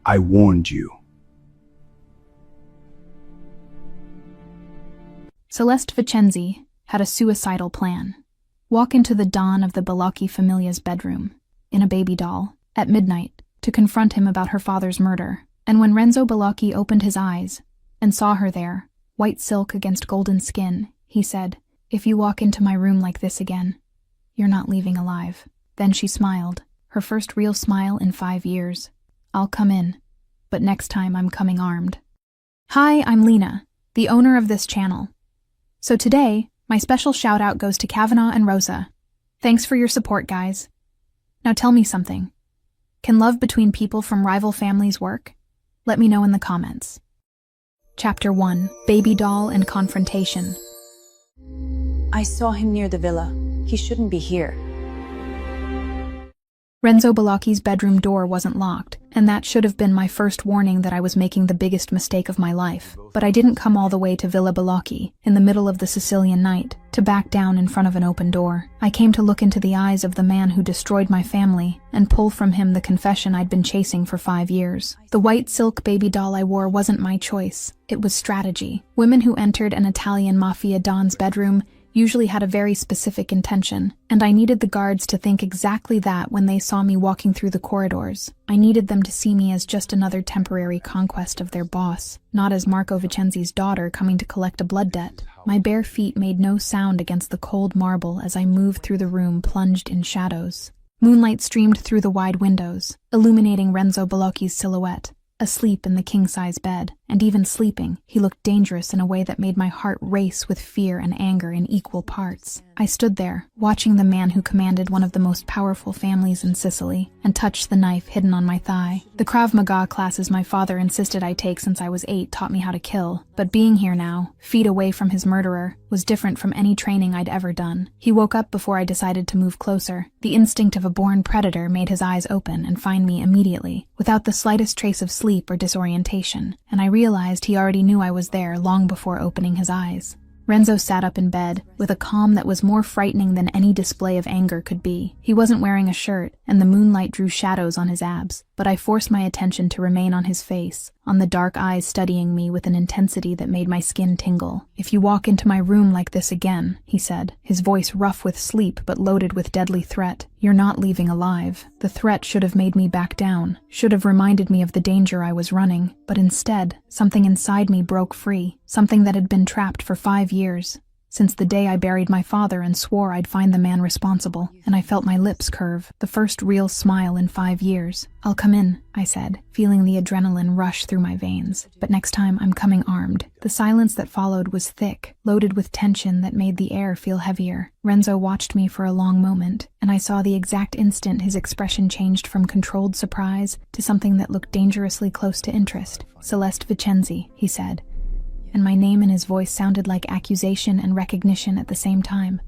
I warned you. Celeste Vicenzi had a suicidal plan. Walk into the dawn of the Balocchi Familia's bedroom, in a baby doll, at midnight, to confront him about her father's murder. And when Renzo Balocchi opened his eyes and saw her there, white silk against golden skin, he said, "If you walk into my room like this again, you're not leaving alive." Then she smiled, her first real smile in 5 years. "I'll come in, but next time I'm coming armed." Hi, I'm Lena, the owner of this channel. So today, my special shout out goes to Kavanaugh and Rosa. Thanks for your support, guys. Now tell me something. Can love between people from rival families work? Let me know in the comments. Chapter 1: Baby Doll and Confrontation. I saw him near the villa. He shouldn't be here. Renzo Balocchi's bedroom door wasn't locked, and that should have been my first warning that I was making the biggest mistake of my life. But I didn't come all the way to Villa Balocchi, in the middle of the Sicilian night, to back down in front of an open door. I came to look into the eyes of the man who destroyed my family, and pull from him the confession I'd been chasing for 5 years. The white silk baby doll I wore wasn't my choice. It was strategy. Women who entered an Italian Mafia don's bedroom usually had a very specific intention, and I needed the guards to think exactly that when they saw me walking through the corridors. I needed them to see me as just another temporary conquest of their boss, not as Marco Vicenzi's daughter coming to collect a blood debt. My bare feet made no sound against the cold marble as I moved through the room plunged in shadows. Moonlight streamed through the wide windows, illuminating Renzo Balocchi's silhouette. Asleep in the king-size bed, and even sleeping, he looked dangerous in a way that made my heart race with fear and anger in equal parts. I stood there, watching the man who commanded one of the most powerful families in Sicily, and touched the knife hidden on my thigh. The Krav Maga classes my father insisted I take since I was 8 taught me how to kill, but being here now, feet away from his murderer, was different from any training I'd ever done. He woke up before I decided to move closer. The instinct of a born predator made his eyes open and find me immediately, without the slightest trace of sleep or disorientation, and I realized he already knew I was there long before opening his eyes. Renzo sat up in bed, with a calm that was more frightening than any display of anger could be. He wasn't wearing a shirt, and the moonlight drew shadows on his abs, but I forced my attention to remain on his face, on the dark eyes studying me with an intensity that made my skin tingle. "If you walk into my room like this again," he said, his voice rough with sleep but loaded with deadly threat, "you're not leaving alive." The threat should have made me back down, should have reminded me of the danger I was running, but instead, something inside me broke free, something that had been trapped for 5 years. Since the day I buried my father and swore I'd find the man responsible, and I felt my lips curve, the first real smile in 5 years. "I'll come in," I said, feeling the adrenaline rush through my veins. "But next time I'm coming armed." The silence that followed was thick, loaded with tension that made the air feel heavier. Renzo watched me for a long moment, and I saw the exact instant his expression changed from controlled surprise to something that looked dangerously close to interest. "Celeste Vicenzi," he said, and my name in his voice sounded like accusation and recognition at the same time.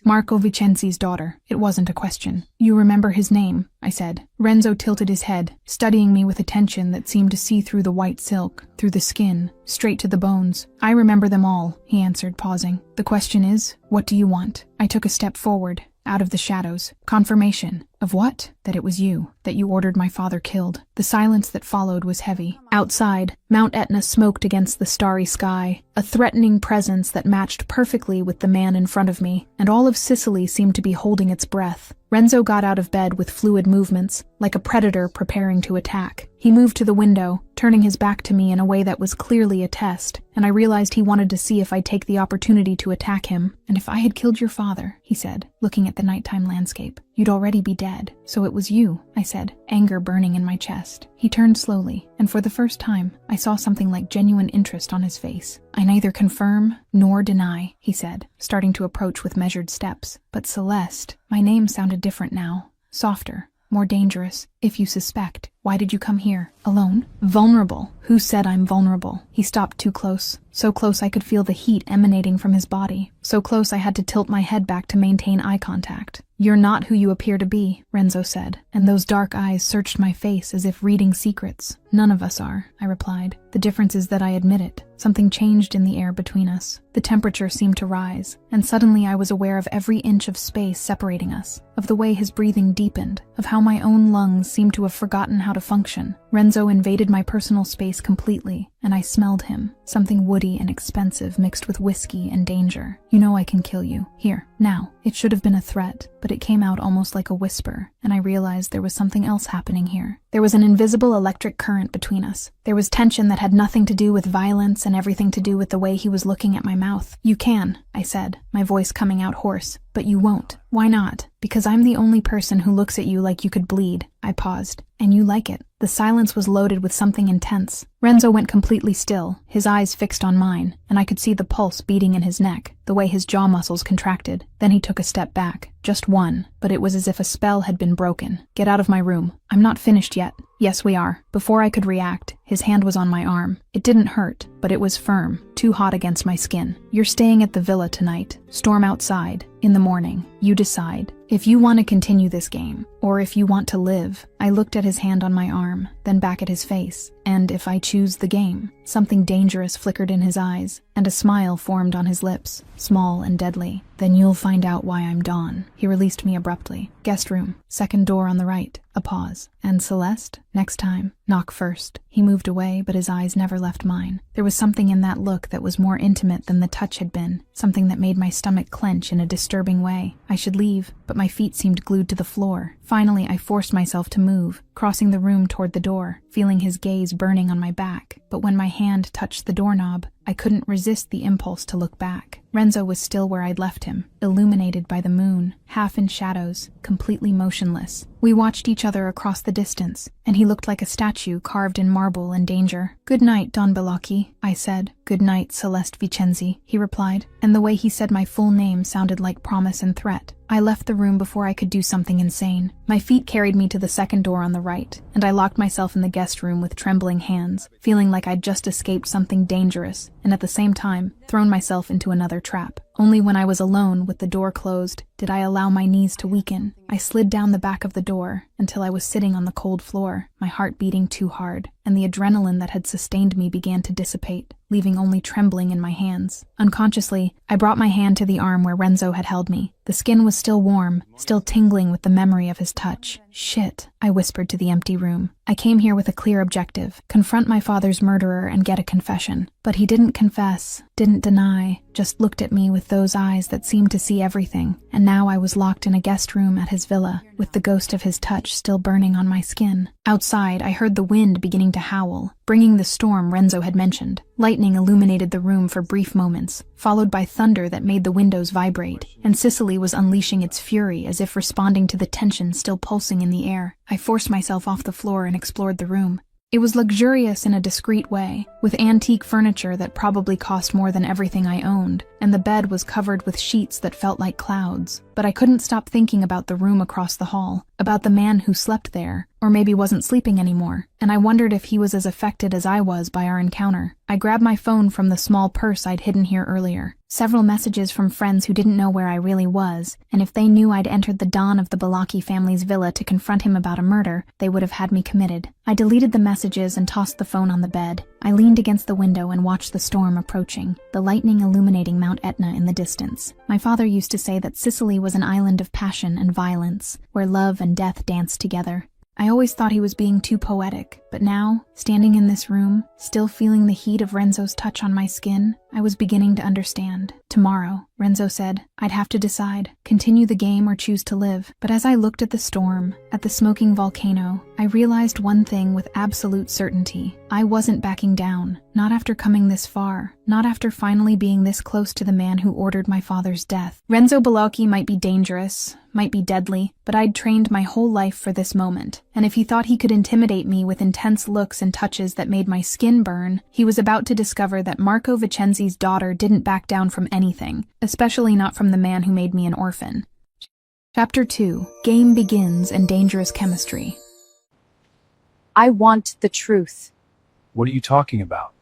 "Marco Vicenzi's daughter." It wasn't a question. "You remember his name?" I said. Renzo tilted his head, studying me with attention that seemed to see through the white silk, through the skin, straight to the bones. "I remember them all," he answered, pausing. "The question is, what do you want?" I took a step forward, out of the shadows. "Confirmation." "Of what?" "That it was you, that you ordered my father killed." The silence that followed was heavy. Outside, Mount Etna smoked against the starry sky, a threatening presence that matched perfectly with the man in front of me, and all of Sicily seemed to be holding its breath. Renzo got out of bed with fluid movements, like a predator preparing to attack. He moved to the window, turning his back to me in a way that was clearly a test, and I realized he wanted to see if I'd take the opportunity to attack him. "And if I had killed your father," he said, looking at the nighttime landscape, "you'd already be dead." "So it was you," I said, anger burning in my chest. He turned slowly, and for the first time, I saw something like genuine interest on his face. "I neither confirm nor deny," he said, starting to approach with measured steps. "But Celeste," my name sounded different now, softer, more dangerous. "If you suspect, why did you come here? Alone? Vulnerable? Who said I'm vulnerable?" He stopped too close. So close I could feel the heat emanating from his body. So close I had to tilt my head back to maintain eye contact. "You're not who you appear to be," Renzo said, and those dark eyes searched my face as if reading secrets. "None of us are," I replied. "The difference is that I admit it. Something changed in the air between us. The temperature seemed to rise, and suddenly I was aware of every inch of space separating us, of the way his breathing deepened, of how my own lungs seemed to have forgotten how to function. Renzo invaded my personal space completely, and I smelled him. Something woody and expensive mixed with whiskey and danger. "You know I can kill you. Here, now." It should have been a threat, but it came out almost like a whisper, and I realized there was something else happening here. There was an invisible electric current between us. There was tension that had nothing to do with violence and everything to do with the way he was looking at my mouth. "You can," I said, my voice coming out hoarse, "but you won't." "Why not?" "Because I'm the only person who looks at you like you could bleed." I paused. "And you like it." The silence was loaded with something intense. Renzo went completely still, his eyes fixed on mine, and I could see the pulse beating in his neck, the way his jaw muscles contracted. Then he took a step back. Just one, but it was as if a spell had been broken. "Get out of my room. I'm not finished yet." "Yes, we are." Before I could react, his hand was on my arm. It didn't hurt, but it was firm, too hot against my skin. "You're staying at the villa tonight. Storm outside. In the morning. You decide. If you want to continue this game, or if you want to live." I looked at his hand on my arm, then back at his face. "And if I choose the game?" Something dangerous flickered in his eyes, and a smile formed on his lips, small and deadly. "Then you'll find out why I'm Dawn." He released me abruptly. "Guest room, second door on the right." A pause. "And Celeste? Next time, knock first." He moved away, but his eyes never left mine. There was something in that look that was more intimate than the touch had been, something that made my stomach clench in a disturbing way. I should leave, but my feet seemed glued to the floor. Finally, I forced myself to move, crossing the room toward the door, feeling his gaze burning on my back. But when my hand touched the doorknob, I couldn't resist the impulse to look back. Renzo was still where I'd left him, illuminated by the moon, half in shadows, completely motionless. We watched each other across the distance, and he looked like a statue carved in marble in danger. "Good night, Don Bellocchi," I said. "Good night, Celeste Vicenzi," he replied, and the way he said my full name sounded like promise and threat. I left the room before I could do something insane. My feet carried me to the second door on the right, and I locked myself in the guest room with trembling hands, feeling like I'd just escaped something dangerous, and at the same time, thrown myself into another trap. Only when I was alone, with the door closed, did I allow my knees to weaken. I slid down the back of the door until I was sitting on the cold floor, my heart beating too hard, and the adrenaline that had sustained me began to dissipate, leaving only trembling in my hands. Unconsciously, I brought my hand to the arm where Renzo had held me. The skin was still warm, still tingling with the memory of his touch. "Shit," I whispered to the empty room. "I came here with a clear objective, confront my father's murderer and get a confession." But he didn't confess, didn't deny, just looked at me with those eyes that seemed to see everything. And now I was locked in a guest room at his villa, with the ghost of his touch still burning on my skin. Outside, I heard the wind beginning to howl, bringing the storm Renzo had mentioned. Lightning illuminated the room for brief moments, followed by thunder that made the windows vibrate, and Sicily was unleashing its fury as if responding to the tension still pulsing in the air. I forced myself off the floor and explored the room. It was luxurious in a discreet way, with antique furniture that probably cost more than everything I owned, and the bed was covered with sheets that felt like clouds. But I couldn't stop thinking about the room across the hall, about the man who slept there, or maybe wasn't sleeping anymore, and I wondered if he was as affected as I was by our encounter. I grabbed my phone from the small purse I'd hidden here earlier. Several messages from friends who didn't know where I really was, and if they knew I'd entered the Don of the Bellocchi family's villa to confront him about a murder, they would have had me committed. I deleted the messages and tossed the phone on the bed. I leaned against the window and watched the storm approaching, the lightning illuminating Mount Etna in the distance. My father used to say that Sicily was an island of passion and violence, where love and death danced together. I always thought he was being too poetic, but now, standing in this room, still feeling the heat of Renzo's touch on my skin, I was beginning to understand. "Tomorrow," Renzo said, "I'd have to decide, continue the game or choose to live." But as I looked at the storm, at the smoking volcano, I realized one thing with absolute certainty. I wasn't backing down, not after coming this far, not after finally being this close to the man who ordered my father's death. Renzo Bellocchi might be dangerous, might be deadly, but I'd trained my whole life for this moment, and if he thought he could intimidate me with intense looks and touches that made my skin burn, he was about to discover that Marco Vicenzi's daughter didn't back down from anything, especially not from the man who made me an orphan. Chapter 2. Game Begins and Dangerous Chemistry. I want the truth. What are you talking about?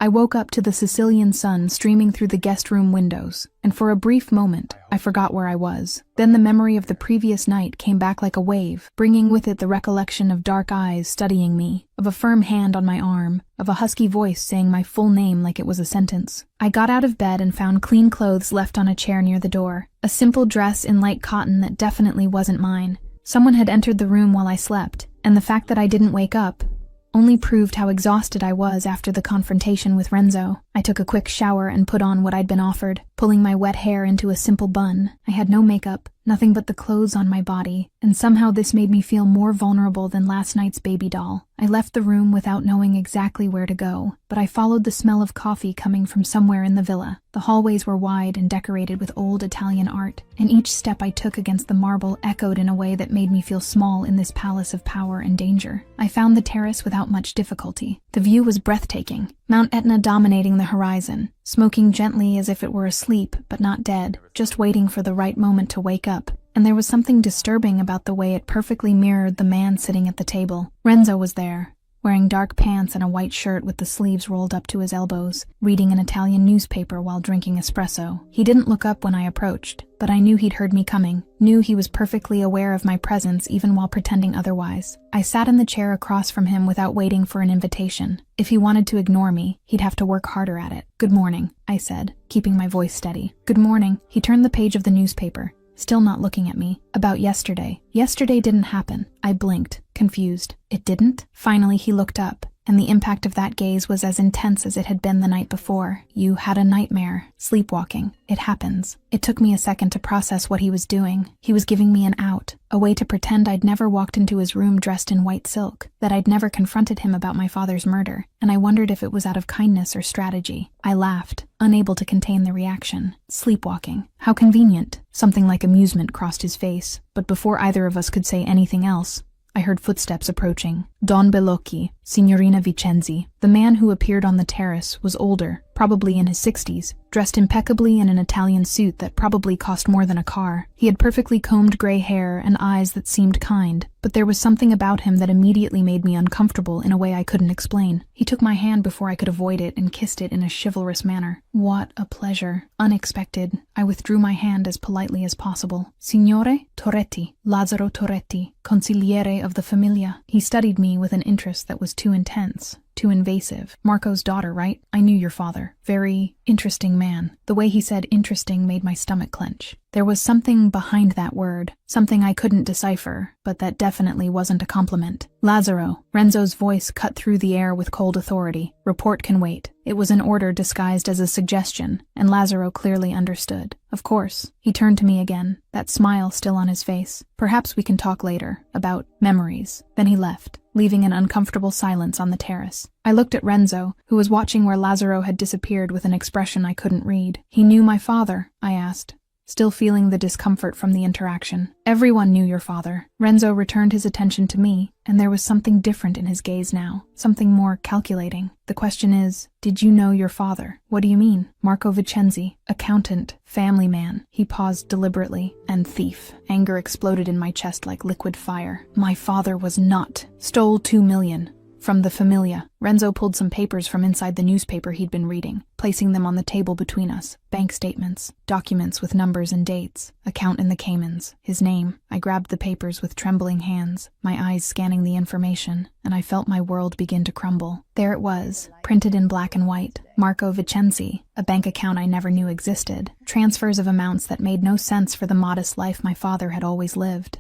I woke up to the Sicilian sun streaming through the guest room windows, and for a brief moment, I forgot where I was. Then the memory of the previous night came back like a wave, bringing with it the recollection of dark eyes studying me, of a firm hand on my arm, of a husky voice saying my full name like it was a sentence. I got out of bed and found clean clothes left on a chair near the door, a simple dress in light cotton that definitely wasn't mine. Someone had entered the room while I slept, and the fact that I didn't wake up only proved how exhausted I was after the confrontation with Renzo. I took a quick shower and put on what I'd been offered, pulling my wet hair into a simple bun. I had no makeup, nothing but the clothes on my body, and somehow this made me feel more vulnerable than last night's baby doll. I left the room without knowing exactly where to go, but I followed the smell of coffee coming from somewhere in the villa. The hallways were wide and decorated with old Italian art, and each step I took against the marble echoed in a way that made me feel small in this palace of power and danger. I found the terrace without much difficulty. The view was breathtaking, Mount Etna dominating the horizon, smoking gently as if it were asleep but not dead, just waiting for the right moment to wake up. And there was something disturbing about the way it perfectly mirrored the man sitting at the table. Renzo was there, wearing dark pants and a white shirt with the sleeves rolled up to his elbows, reading an Italian newspaper while drinking espresso. He didn't look up when I approached, but I knew he'd heard me coming, knew he was perfectly aware of my presence even while pretending otherwise. I sat in the chair across from him without waiting for an invitation. If he wanted to ignore me, he'd have to work harder at it. "Good morning," I said, keeping my voice steady. "Good morning." He turned the page of the newspaper, still not looking at me. "About yesterday." "Yesterday didn't happen." I blinked, confused. "It didn't?" Finally he looked up, and the impact of that gaze was as intense as it had been the night before. "You had a nightmare. Sleepwalking. It happens." It took me a second to process what he was doing. He was giving me an out, a way to pretend I'd never walked into his room dressed in white silk, that I'd never confronted him about my father's murder, and I wondered if it was out of kindness or strategy. I laughed, unable to contain the reaction. Sleepwalking. How convenient. Something like amusement crossed his face, but before either of us could say anything else, I heard footsteps approaching. Don Bellocchi, Signorina Vicenzi. The man who appeared on the terrace was older, probably in his 60s, dressed impeccably in an Italian suit that probably cost more than a car. He had perfectly combed gray hair and eyes that seemed kind, but there was something about him that immediately made me uncomfortable in a way I couldn't explain. He took my hand before I could avoid it and kissed it in a chivalrous manner. What a pleasure. Unexpected. I withdrew my hand as politely as possible. "Signore Torretti, Lazzaro Torretti, consigliere of the Famiglia." He studied me with an interest that was too intense, too invasive. "Marco's daughter, right? I knew your father. Very interesting man." The way he said interesting made my stomach clench. There was something behind that word, something I couldn't decipher, but that definitely wasn't a compliment. "Lazzaro." Renzo's voice cut through the air with cold authority. "Report can wait." It was an order disguised as a suggestion, and Lazzaro clearly understood. "Of course." He turned to me again, that smile still on his face. "Perhaps we can talk later, about memories." Then he left, leaving an uncomfortable silence on the terrace. I looked at Renzo, who was watching where Lazzaro had disappeared with an expression I couldn't read. "He knew my father?" I asked, still feeling the discomfort from the interaction. "Everyone knew your father." Renzo returned his attention to me, and there was something different in his gaze now, something more calculating. "The question is, did you know your father?" "What do you mean?" "Marco Vicenzi, accountant, family man." He paused deliberately. "And thief." Anger exploded in my chest like liquid fire. "My father was not. Stole 2 million. From the Famiglia." Renzo pulled some papers from inside the newspaper he'd been reading, placing them on the table between us. Bank statements, documents with numbers and dates, account in the Caymans, his name. I grabbed the papers with trembling hands, my eyes scanning the information, and I felt my world begin to crumble. There it was, printed in black and white. Marco Vicenzi, a bank account I never knew existed. Transfers of amounts that made no sense for the modest life my father had always lived.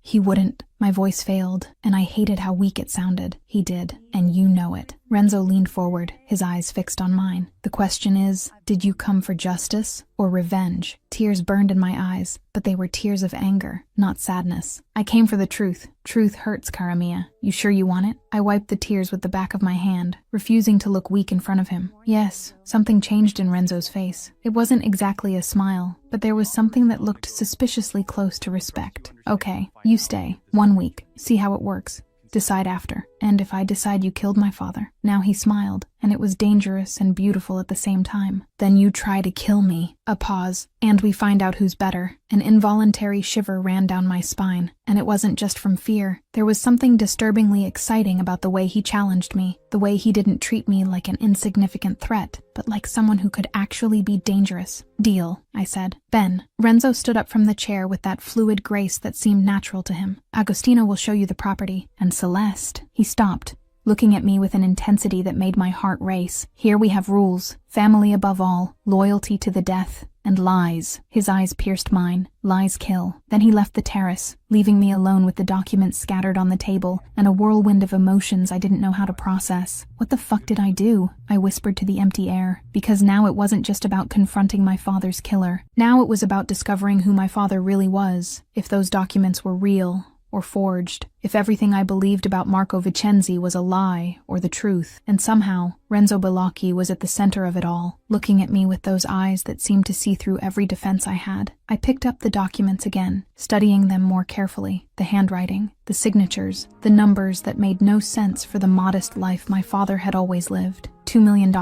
He wouldn't. My voice failed, and I hated how weak it sounded. "He did, and you know it." Renzo leaned forward, his eyes fixed on mine. "The question is, did you come for justice or revenge?" Tears burned in my eyes, but they were tears of anger, not sadness. "I came for the truth. Truth hurts, cara mia. You sure you want it?" I wiped the tears with the back of my hand, refusing to look weak in front of him. "Yes." Something changed in Renzo's face. It wasn't exactly a smile, but there was something that looked suspiciously close to respect. "Okay, you stay. 1 week. See how it works. Decide after. And if I decide you killed my father?" Now he smiled, and it was dangerous and beautiful at the same time. "Then you try to kill me." A pause. "And we find out who's better." An involuntary shiver ran down my spine, and it wasn't just from fear. There was something disturbingly exciting about the way he challenged me, the way he didn't treat me like an insignificant threat, but like someone who could actually be dangerous. "Deal," I said. "Ben." Renzo stood up from the chair with that fluid grace that seemed natural to him. "Agostino will show you the property. And Celeste." He stopped, looking at me with an intensity that made my heart race. "Here we have rules. Family above all. Loyalty to the death. And lies. His eyes pierced mine. Lies kill. Then he left the terrace, leaving me alone with the documents scattered on the table and a whirlwind of emotions I didn't know how to process. What the fuck did I do? I whispered to the empty air, because now it wasn't just about confronting my father's killer. Now it was about discovering who my father really was, if those documents were real or forged, if everything I believed about Marco Vincenzi was a lie or the truth. And somehow, Renzo Bellocchi was at the center of it all, looking at me with those eyes that seemed to see through every defense I had. I picked up the documents again, studying them more carefully. The handwriting, the signatures, the numbers that made no sense for the modest life my father had always lived. $2 million.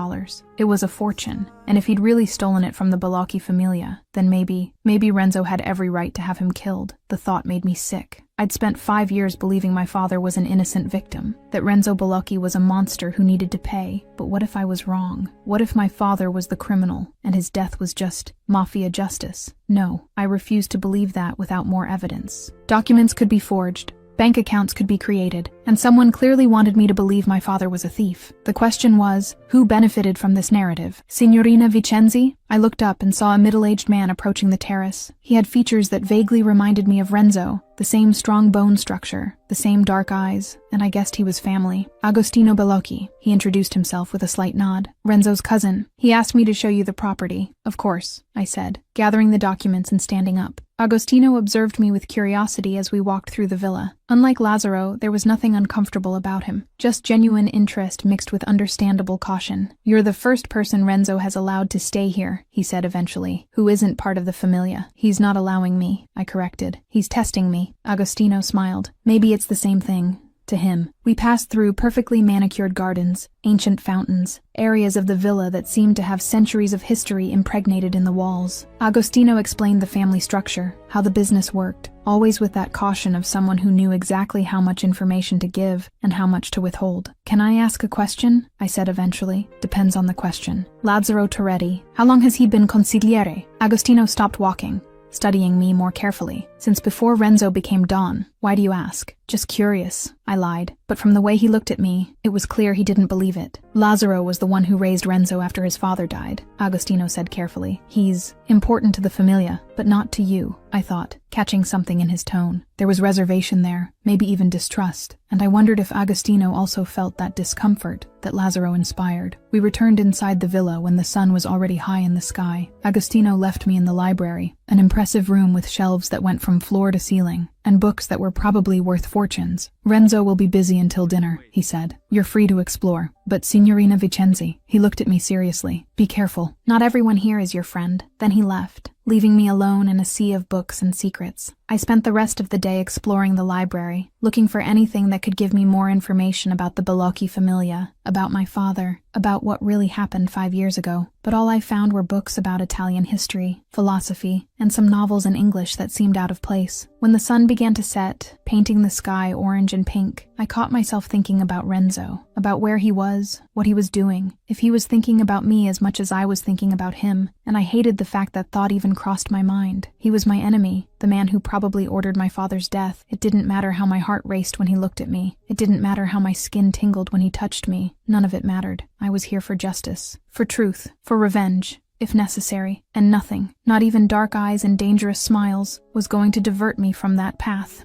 It was a fortune, and if he'd really stolen it from the Bellocchi familia, then maybe Renzo had every right to have him killed. The thought made me sick. I'd spent 5 years believing my father was an innocent victim, that Renzo Bellocchi was a monster who needed to pay. But what if I was wrong? What if my father was the criminal, and his death was just Mafia justice? No, I refused to believe that without more evidence. Documents could be forged, bank accounts could be created, and someone clearly wanted me to believe my father was a thief. The question was, who benefited from this narrative? Signorina Vincenzi? I looked up and saw a middle-aged man approaching the terrace. He had features that vaguely reminded me of Renzo, the same strong bone structure, the same dark eyes, and I guessed he was family. Agostino Bellocchi, he introduced himself with a slight nod. Renzo's cousin. He asked me to show you the property. Of course, I said, gathering the documents and standing up. Agostino observed me with curiosity as we walked through the villa. Unlike Lazzaro, there was nothing uncomfortable about him, just genuine interest mixed with understandable caution. You're the first person Renzo has allowed to stay here, he said eventually, who isn't part of the familia. He's not allowing me, I corrected. He's testing me. Agostino smiled. Maybe it's the same thing. To him. We passed through perfectly manicured gardens, ancient fountains, areas of the villa that seemed to have centuries of history impregnated in the walls. Agostino explained the family structure, how the business worked, always with that caution of someone who knew exactly how much information to give and how much to withhold. Can I ask a question? I said eventually. Depends on the question. Lazzaro Toretti. How long has he been consigliere? Agostino stopped walking, studying me more carefully. Since before Renzo became Don. Why do you ask? Just curious, I lied. But from the way he looked at me, it was clear he didn't believe it. Lazzaro was the one who raised Renzo after his father died, Agostino said carefully. He's important to the familia, but not to you, I thought, catching something in his tone. There was reservation there, maybe even distrust, and I wondered if Agostino also felt that discomfort that Lazzaro inspired. We returned inside the villa when the sun was already high in the sky. Agostino left me in the library, an impressive room with shelves that went from floor to ceiling, and books that were probably worth fortunes. Renzo will be busy until dinner, he said. You're free to explore. But Signorina Vincenzi, he looked at me seriously. Be careful. Not everyone here is your friend. Then he left, leaving me alone in a sea of books and secrets. I spent the rest of the day exploring the library, looking for anything that could give me more information about the Bellocchi familia, about my father, about what really happened 5 years ago. But all I found were books about Italian history, philosophy, and some novels in English that seemed out of place. When the sun began to set, painting the sky orange and pink, I caught myself thinking about Renzo, about where he was, what he was doing, if he was thinking about me as much as I was thinking about him, and I hated the fact that thought even crossed my mind. He was my enemy, the man who probably ordered my father's death. It didn't matter how my heart raced when he looked at me. It didn't matter how my skin tingled when he touched me. None of it mattered. I was here for justice, for truth, for revenge, if necessary, and nothing, not even dark eyes and dangerous smiles, was going to divert me from that path.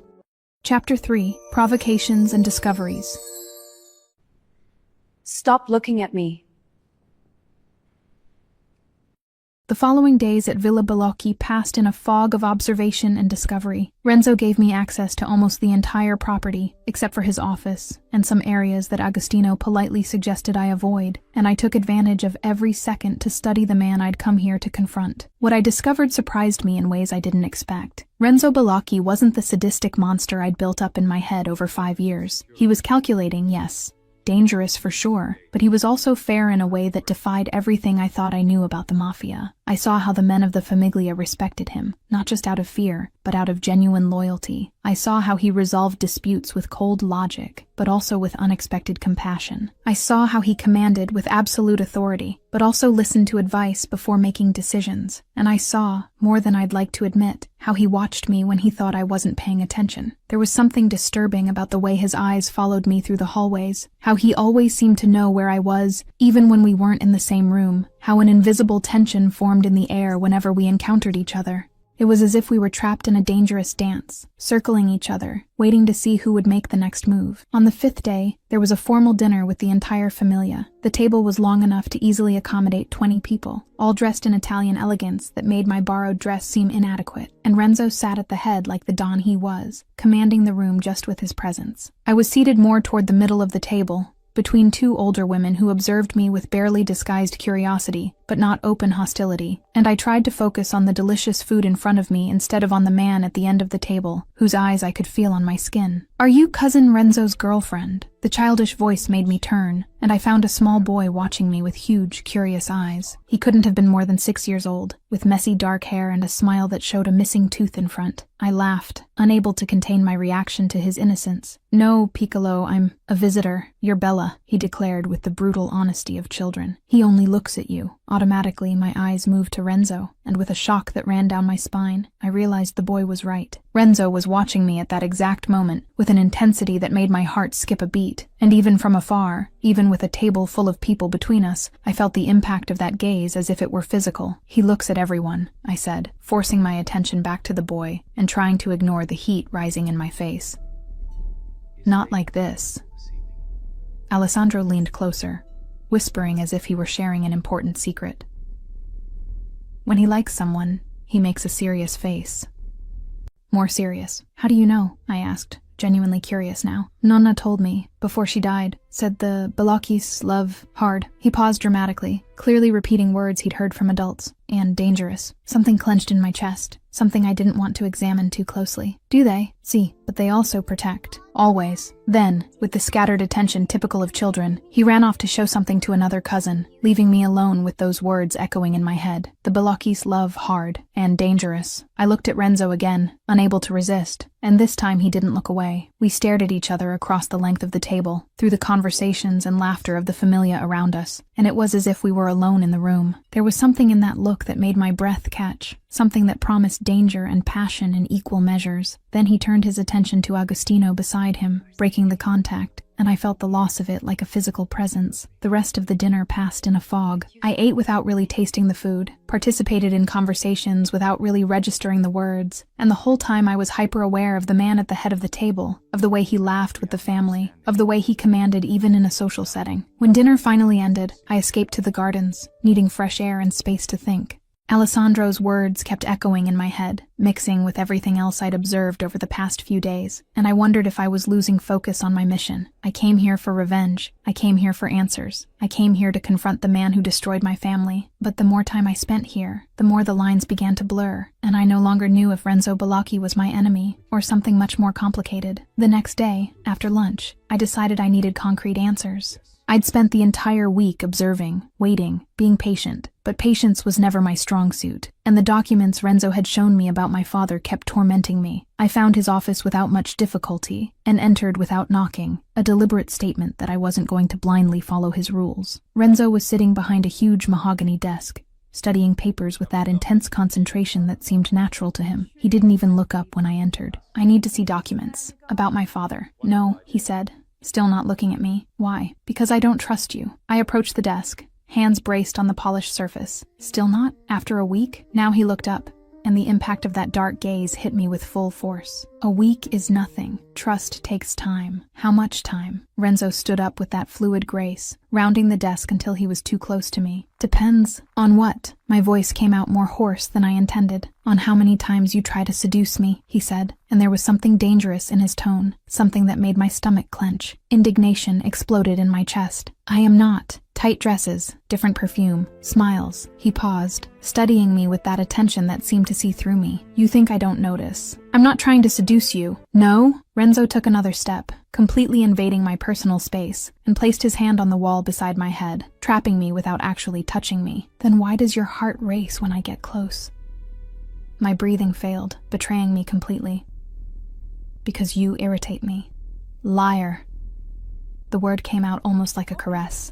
Chapter 3. Provocations and Discoveries. Stop looking at me. The following days at Villa Bellocchi passed in a fog of observation and discovery. Renzo gave me access to almost the entire property, except for his office, and some areas that Agostino politely suggested I avoid, and I took advantage of every second to study the man I'd come here to confront. What I discovered surprised me in ways I didn't expect. Renzo Bellocchi wasn't the sadistic monster I'd built up in my head over 5 years. He was calculating, yes. Dangerous for sure, but he was also fair in a way that defied everything I thought I knew about the Mafia. I saw how the men of the Famiglia respected him, not just out of fear, but out of genuine loyalty. I saw how he resolved disputes with cold logic, but also with unexpected compassion. I saw how he commanded with absolute authority, but also listened to advice before making decisions. And I saw, more than I'd like to admit, how he watched me when he thought I wasn't paying attention. There was something disturbing about the way his eyes followed me through the hallways, how he always seemed to know where I was, even when we weren't in the same room, how an invisible tension formed in the air whenever we encountered each other. It was as if we were trapped in a dangerous dance, circling each other, waiting to see who would make the next move. On the 5th day, there was a formal dinner with the entire familia. The table was long enough to easily accommodate 20 people, all dressed in Italian elegance that made my borrowed dress seem inadequate, and Renzo sat at the head like the don he was, commanding the room just with his presence. I was seated more toward the middle of the table, between two older women who observed me with barely disguised curiosity, but not open hostility, and I tried to focus on the delicious food in front of me instead of on the man at the end of the table, whose eyes I could feel on my skin. "Are you Cousin Renzo's girlfriend?" The childish voice made me turn, and I found a small boy watching me with huge, curious eyes. He couldn't have been more than 6 years old, with messy dark hair and a smile that showed a missing tooth in front. I laughed, unable to contain my reaction to his innocence. "No, Piccolo, I'm a visitor. You're Bella," he declared with the brutal honesty of children. "He only looks at you." Automatically, my eyes moved to Renzo, and with a shock that ran down my spine, I realized the boy was right. Renzo was watching me at that exact moment, with an intensity that made my heart skip a beat. And even from afar, even with a table full of people between us, I felt the impact of that gaze as if it were physical. "He looks at everyone," I said, forcing my attention back to the boy and trying to ignore the heat rising in my face. "Not like this." Alessandro leaned closer, whispering as if he were sharing an important secret. "When he likes someone, he makes a serious face." "More serious. How do you know?" I asked, genuinely curious now. "Nonna told me, before she died, said the Balakis love hard." He paused dramatically, clearly repeating words he'd heard from adults. "And dangerous." Something clenched in my chest, something I didn't want to examine too closely. "Do they?" "See, but they also protect. Always." Then, with the scattered attention typical of children, he ran off to show something to another cousin, leaving me alone with those words echoing in my head. "The Balakis love hard and dangerous." I looked at Renzo again, unable to resist, and this time he didn't look away. We stared at each other across the length of the table, through the conversations and laughter of the familia around us, and it was as if we were alone in the room. There was something in that look that made my breath catch, something that promised danger and passion in equal measures. Then he turned his attention to Agostino beside him, breaking the contact, and I felt the loss of it like a physical presence. The rest of the dinner passed in a fog. I ate without really tasting the food, participated in conversations without really registering the words, and the whole time I was hyper-aware of the man at the head of the table, of the way he laughed with the family, of the way he commanded even in a social setting. When dinner finally ended, I escaped to the gardens, needing fresh air and space to think. Alessandro's words kept echoing in my head, mixing with everything else I'd observed over the past few days, and I wondered if I was losing focus on my mission. I came here for revenge. I came here for answers. I came here to confront the man who destroyed my family. But the more time I spent here, the more the lines began to blur, and I no longer knew if Renzo Balaki was my enemy, or something much more complicated. The next day, after lunch, I decided I needed concrete answers. I'd spent the entire week observing, waiting, being patient, but patience was never my strong suit, and the documents Renzo had shown me about my father kept tormenting me. I found his office without much difficulty, and entered without knocking, a deliberate statement that I wasn't going to blindly follow his rules. Renzo was sitting behind a huge mahogany desk, studying papers with that intense concentration that seemed natural to him. He didn't even look up when I entered. "I need to see documents. About my father." "No," he said, still not looking at me. "Why?" "Because I don't trust you." I approached the desk, hands braced on the polished surface. "Still not? After a week?" Now he looked up, and the impact of that dark gaze hit me with full force. "A week is nothing. Trust takes time." "How much time?" Renzo stood up with that fluid grace, rounding the desk until he was too close to me. "Depends. On what?" My voice came out more hoarse than I intended. "On how many times you try to seduce me," he said, and there was something dangerous in his tone, something that made my stomach clench. Indignation exploded in my chest. "I am not." Tight dresses, different perfume, smiles. He paused, studying me with that attention that seemed to see through me. "You think I don't notice? I'm not trying to seduce you." "No?" Renzo took another step, completely invading my personal space, and placed his hand on the wall beside my head, trapping me without actually touching me. "Then why does your heart race when I get close?" My breathing failed, betraying me completely. "Because you irritate me." "Liar." The word came out almost like a caress.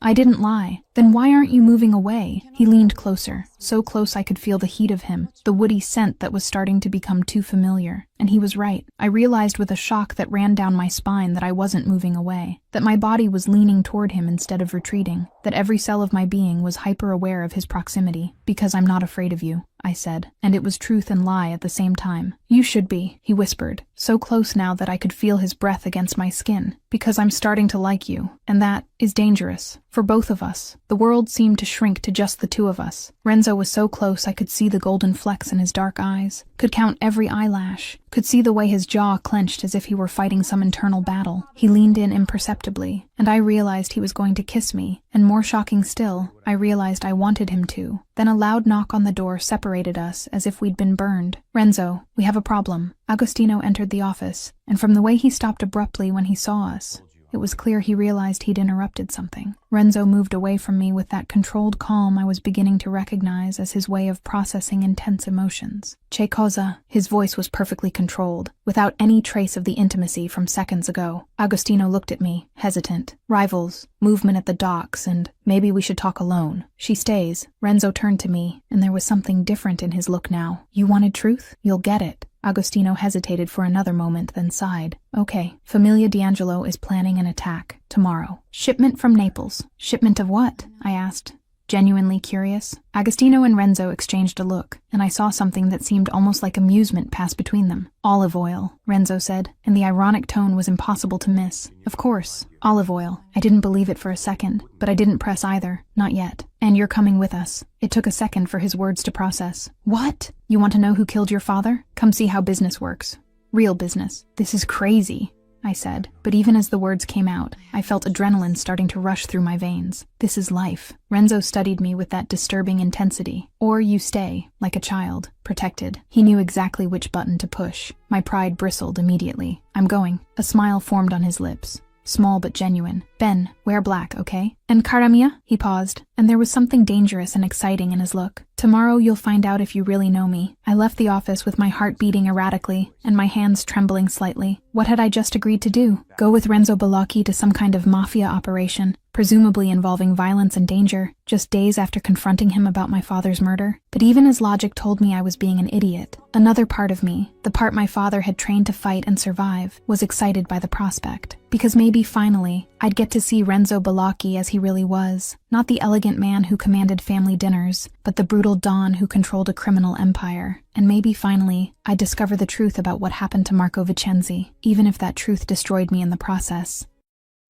"I didn't lie." "Then why aren't you moving away?" He leaned closer, so close I could feel the heat of him, the woody scent that was starting to become too familiar. And he was right. I realized with a shock that ran down my spine that I wasn't moving away, that my body was leaning toward him instead of retreating, that every cell of my being was hyper-aware of his proximity. "Because I'm not afraid of you," I said, and it was truth and lie at the same time. "You should be," he whispered, so close now that I could feel his breath against my skin. "Because I'm starting to like you, and that is dangerous. For both of us." The world seemed to shrink to just the two of us. Renzo was so close I could see the golden flecks in his dark eyes, could count every eyelash, could see the way his jaw clenched as if he were fighting some internal battle. He leaned in imperceptibly, and I realized he was going to kiss me, and more shocking still, I realized I wanted him to. Then a loud knock on the door separated us as if we'd been burned. "Renzo, we have a problem." Agostino entered the office, and from the way he stopped abruptly when he saw us, it was clear he realized he'd interrupted something. Renzo moved away from me with that controlled calm I was beginning to recognize as his way of processing intense emotions. "Che cosa?" His voice was perfectly controlled, without any trace of the intimacy from seconds ago. Agostino looked at me, hesitant. "Rivals, movement at the docks, and maybe we should talk alone." "She stays." Renzo turned to me, and there was something different in his look now. "You wanted truth? You'll get it." Agostino hesitated for another moment, then sighed. "Okay, Familia D'Angelo is planning an attack. Tomorrow. Shipment from Naples." "Shipment of what?" I asked, genuinely curious. Agostino and Renzo exchanged a look, and I saw something that seemed almost like amusement pass between them. "Olive oil," Renzo said, and the ironic tone was impossible to miss. "Of course, olive oil." I didn't believe it for a second, but I didn't press either. "Not yet. And you're coming with us." It took a second for his words to process. "What? You want to know who killed your father? Come see how business works. Real business." "This is crazy," I said, but even as the words came out, I felt adrenaline starting to rush through my veins. "This is life." Renzo studied me with that disturbing intensity. "Or you stay, like a child, protected." He knew exactly which button to push. My pride bristled immediately. "I'm going." A smile formed on his lips. Small but genuine. "Ben, wear black, okay? And cara mia?" He paused, and there was something dangerous and exciting in his look. "Tomorrow you'll find out if you really know me." I left the office with my heart beating erratically, and my hands trembling slightly. What had I just agreed to do? Go with Renzo Balocchi to some kind of mafia operation, presumably involving violence and danger, just days after confronting him about my father's murder? But even as logic told me I was being an idiot, another part of me, the part my father had trained to fight and survive, was excited by the prospect. Because maybe finally, I'd get to see Renzo Balocchi as he really was. Not the elegant man who commanded family dinners, but the brutal Don who controlled a criminal empire. And maybe finally, I'd discover the truth about what happened to Marco Vincenzi, even if that truth destroyed me in the process.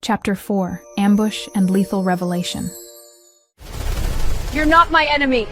Chapter 4. Ambush and Lethal Revelation. You're not my enemy!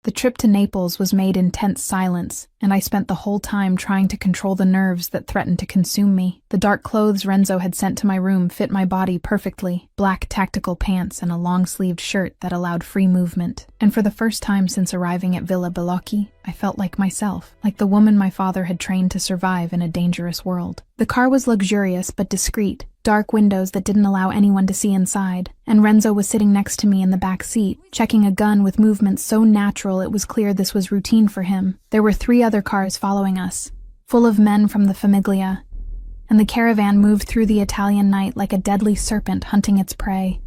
The trip to Naples was made in tense silence, and I spent the whole time trying to control the nerves that threatened to consume me. The dark clothes Renzo had sent to my room fit my body perfectly. Black tactical pants and a long-sleeved shirt that allowed free movement. And for the first time since arriving at Villa Balocchi, I felt like myself, like the woman my father had trained to survive in a dangerous world. The car was luxurious but discreet, dark windows that didn't allow anyone to see inside, and Renzo was sitting next to me in the back seat, checking a gun with movements so natural it was clear this was routine for him. There were 3 other cars following us, full of men from the Famiglia, and the caravan moved through the Italian night like a deadly serpent hunting its prey.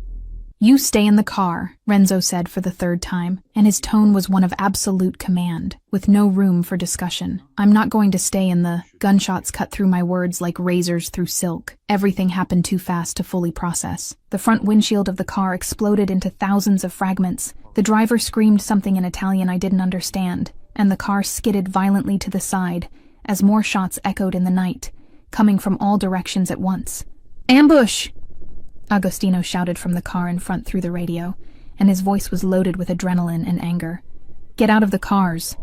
"You stay in the car," Renzo said for the 3rd time, and his tone was one of absolute command, with no room for discussion. "I'm not going to stay in the..." Gunshots cut through my words like razors through silk. Everything happened too fast to fully process. The front windshield of the car exploded into thousands of fragments. The driver screamed something in Italian I didn't understand, and the car skidded violently to the side, as more shots echoed in the night, coming from all directions at once. "Ambush!" Agostino shouted from the car in front through the radio, and his voice was loaded with adrenaline and anger. "Get out of the cars.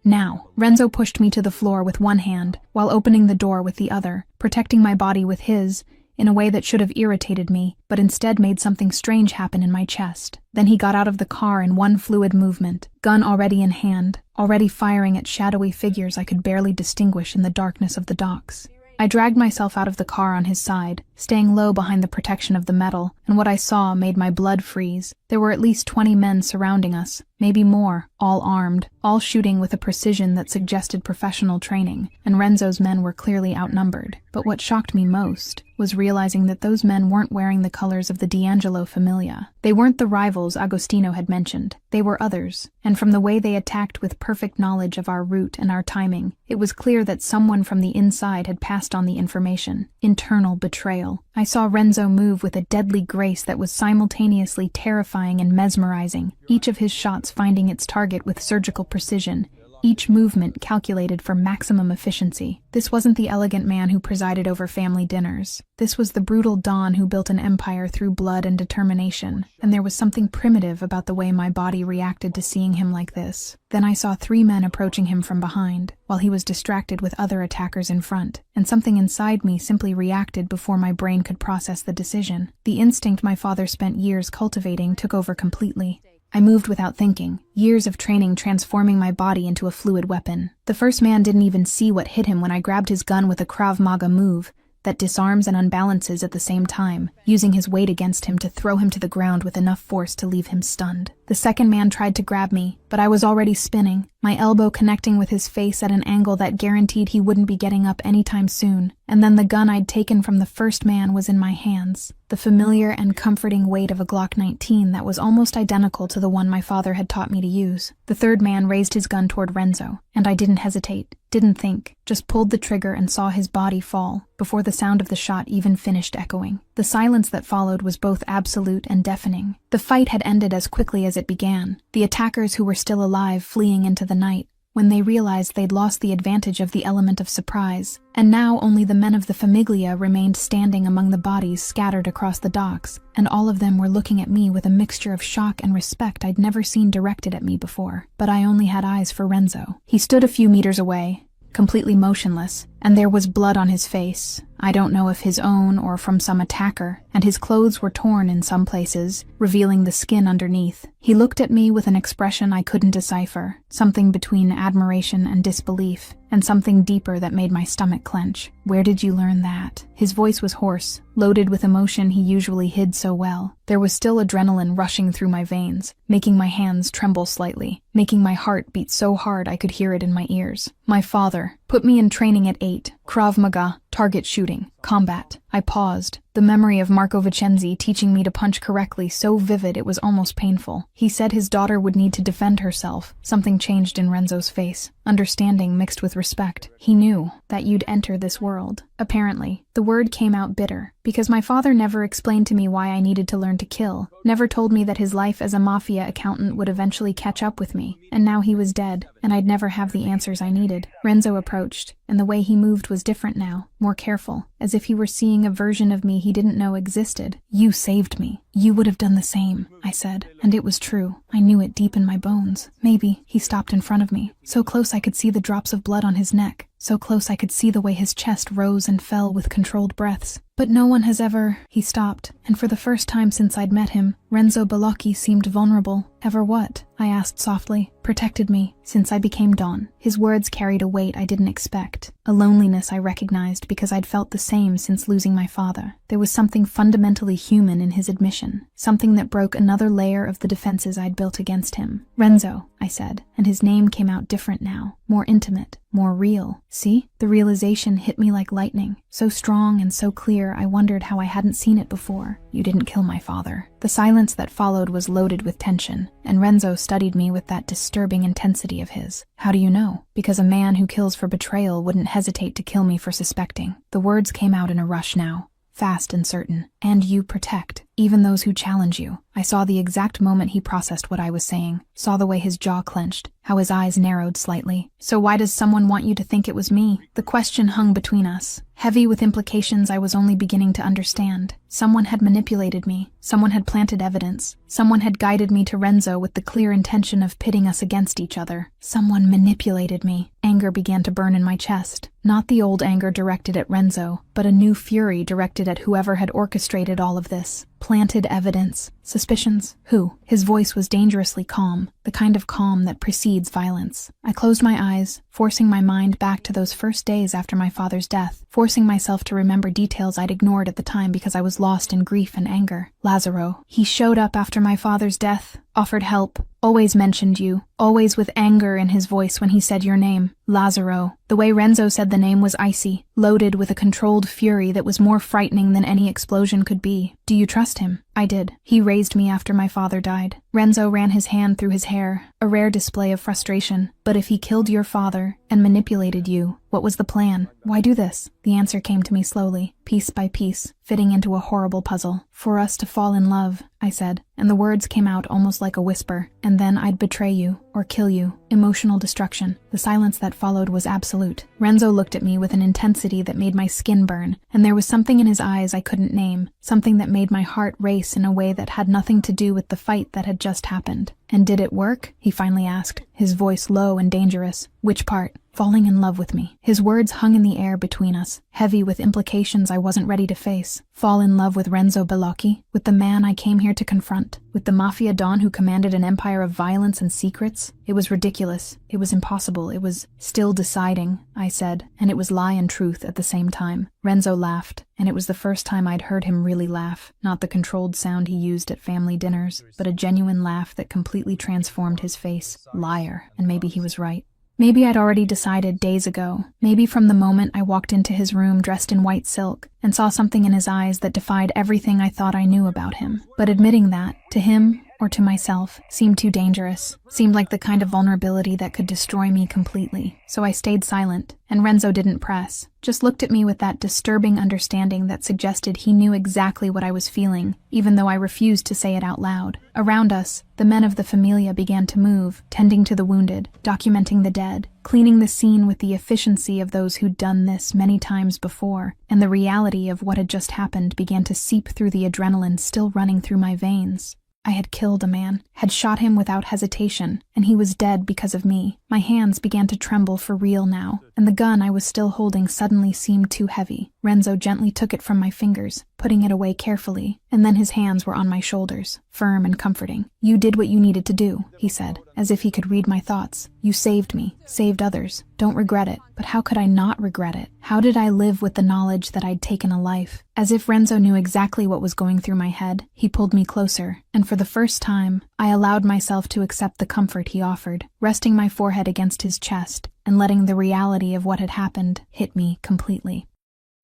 Now." Renzo pushed me to the floor with one hand, while opening the door with the other, protecting my body with his, in a way that should have irritated me, but instead made something strange happen in my chest. Then he got out of the car in one fluid movement, gun already in hand, already firing at shadowy figures I could barely distinguish in the darkness of the docks. I dragged myself out of the car on his side, staying low behind the protection of the metal, and what I saw made my blood freeze. There were at least 20 men surrounding us, maybe more, all armed, all shooting with a precision that suggested professional training, and Renzo's men were clearly outnumbered. But what shocked me most was realizing that those men weren't wearing the colors of the D'Angelo Familia. They weren't the rivals Agostino had mentioned. They were others, and from the way they attacked with perfect knowledge of our route and our timing, it was clear that someone from the inside had passed on the information. Internal betrayal. I saw Renzo move with a deadly grace that was simultaneously terrifying and mesmerizing, each of his shots finding its target with surgical precision, each movement calculated for maximum efficiency. This wasn't the elegant man who presided over family dinners. This was the brutal Don who built an empire through blood and determination, and there was something primitive about the way my body reacted to seeing him like this. Then I saw 3 men approaching him from behind, while he was distracted with other attackers in front, and something inside me simply reacted before my brain could process the decision. The instinct my father spent years cultivating took over completely. I moved without thinking, years of training transforming my body into a fluid weapon. The first man didn't even see what hit him when I grabbed his gun with a Krav Maga move that disarms and unbalances at the same time, using his weight against him to throw him to the ground with enough force to leave him stunned. The second man tried to grab me, but I was already spinning, my elbow connecting with his face at an angle that guaranteed he wouldn't be getting up anytime soon. And then the gun I'd taken from the first man was in my hands, the familiar and comforting weight of a Glock 19 that was almost identical to the one my father had taught me to use. The third man raised his gun toward Renzo, and I didn't hesitate, didn't think, just pulled the trigger and saw his body fall, before the sound of the shot even finished echoing. The silence that followed was both absolute and deafening. The fight had ended as quickly as it began, the attackers who were still alive fleeing into the night, when they realized they'd lost the advantage of the element of surprise, and now only the men of the Famiglia remained standing among the bodies scattered across the docks, and all of them were looking at me with a mixture of shock and respect I'd never seen directed at me before. But I only had eyes for Renzo. He stood a few meters away, completely motionless, and there was blood on his face. I don't know if his own or from some attacker, and his clothes were torn in some places, revealing the skin underneath. He looked at me with an expression I couldn't decipher, something between admiration and disbelief, and something deeper that made my stomach clench. "Where did you learn that?" His voice was hoarse, loaded with emotion he usually hid so well. There was still adrenaline rushing through my veins, making my hands tremble slightly, making my heart beat so hard I could hear it in my ears. My father put me in training at 8, Krav Maga, target shooting, combat. I paused, the memory of Marco Vicenzi teaching me to punch correctly so vivid it was almost painful. He said his daughter would need to defend herself. Something changed in Renzo's face, understanding mixed with respect. He knew that you'd enter this world. Apparently, the word came out bitter, because my father never explained to me why I needed to learn to kill, never told me that his life as a Mafia accountant would eventually catch up with me, and now he was dead, and I'd never have the answers I needed. Renzo approached, and the way he moved was different now, more careful, as if he were seeing a version of me he didn't know existed. "You saved me. You would have done the same," I said, and it was true. I knew it deep in my bones. Maybe. He stopped in front of me, so close I could see the drops of blood on his neck, so close I could see the way his chest rose and fell with controlled breaths. "But no one has ever—" He stopped, and for the first time since I'd met him, Renzo Balocchi seemed vulnerable. "Ever what?" I asked softly. "Protected me, since I became Don." His words carried a weight I didn't expect, a loneliness I recognized because I'd felt the same since losing my father. There was something fundamentally human in his admission, something that broke another layer of the defenses I'd built against him. "Renzo," I said, and his name came out different now, more intimate, more real. See? The realization hit me like lightning, so strong and so clear I wondered how I hadn't seen it before. "You didn't kill my father." The silence that followed was loaded with tension, and Renzo studied me with that disturbing intensity of his. "How do you know?" "Because a man who kills for betrayal wouldn't hesitate to kill me for suspecting." The words came out in a rush now, fast and certain. "And you protect, even those who challenge you." I saw the exact moment he processed what I was saying, saw the way his jaw clenched, how his eyes narrowed slightly. "So why does someone want you to think it was me?" The question hung between us, heavy with implications I was only beginning to understand. Someone had manipulated me, someone had planted evidence, someone had guided me to Renzo with the clear intention of pitting us against each other. Someone manipulated me. Anger began to burn in my chest. Not the old anger directed at Renzo, but a new fury directed at whoever had orchestrated all of this. Planted evidence. Suspicions? Who? His voice was dangerously calm, the kind of calm that precedes violence. I closed my eyes, forcing my mind back to those first days after my father's death, forcing myself to remember details I'd ignored at the time because I was lost in grief and anger. "Lazzaro. He showed up after my father's death," offered help, always mentioned you, always with anger in his voice when he said your name, Lazzaro. The way Renzo said the name was icy, loaded with a controlled fury that was more frightening than any explosion could be. Do you trust him? I did. He raised me after my father died. Renzo ran his hand through his hair, a rare display of frustration. But if he killed your father and manipulated you, what was the plan? Why do this? The answer came to me slowly, piece by piece, fitting into a horrible puzzle. For us to fall in love, I said, and the words came out almost like a whisper. And then I'd betray you, or kill you. Emotional destruction. The silence that followed was absolute. Renzo looked at me with an intensity that made my skin burn, and there was something in his eyes I couldn't name, something that made my heart race in a way that had nothing to do with the fight that had just happened. And did it work? He finally asked, his voice low and dangerous. Which part? Falling in love with me. His words hung in the air between us, heavy with implications I wasn't ready to face. Fall in love with Renzo Bellocchi? With the man I came here to confront? With the Mafia Don who commanded an empire of violence and secrets? It was ridiculous. It was impossible. It was still deciding, I said, and it was lie and truth at the same time. Renzo laughed, and it was the first time I'd heard him really laugh. Not the controlled sound he used at family dinners, but a genuine laugh that completely transformed his face. Liar. And maybe he was right. Maybe I'd already decided days ago. Maybe from the moment I walked into his room dressed in white silk and saw something in his eyes that defied everything I thought I knew about him. But admitting that, to him or to myself, seemed too dangerous. Seemed like the kind of vulnerability that could destroy me completely. So I stayed silent, and Renzo didn't press. Just looked at me with that disturbing understanding that suggested he knew exactly what I was feeling, even though I refused to say it out loud. Around us, the men of the Familia began to move, tending to the wounded, documenting the dead, cleaning the scene with the efficiency of those who'd done this many times before, and the reality of what had just happened began to seep through the adrenaline still running through my veins. I had killed a man, had shot him without hesitation, and he was dead because of me. My hands began to tremble for real now, and the gun I was still holding suddenly seemed too heavy. Renzo gently took it from my fingers, putting it away carefully, and then his hands were on my shoulders, firm and comforting. You did what you needed to do, he said, as if he could read my thoughts. You saved me, saved others. Don't regret it. But how could I not regret it? How did I live with the knowledge that I'd taken a life? As if Renzo knew exactly what was going through my head, he pulled me closer, and for the first time, I allowed myself to accept the comfort he offered, resting my forehead against his chest and letting the reality of what had happened hit me completely.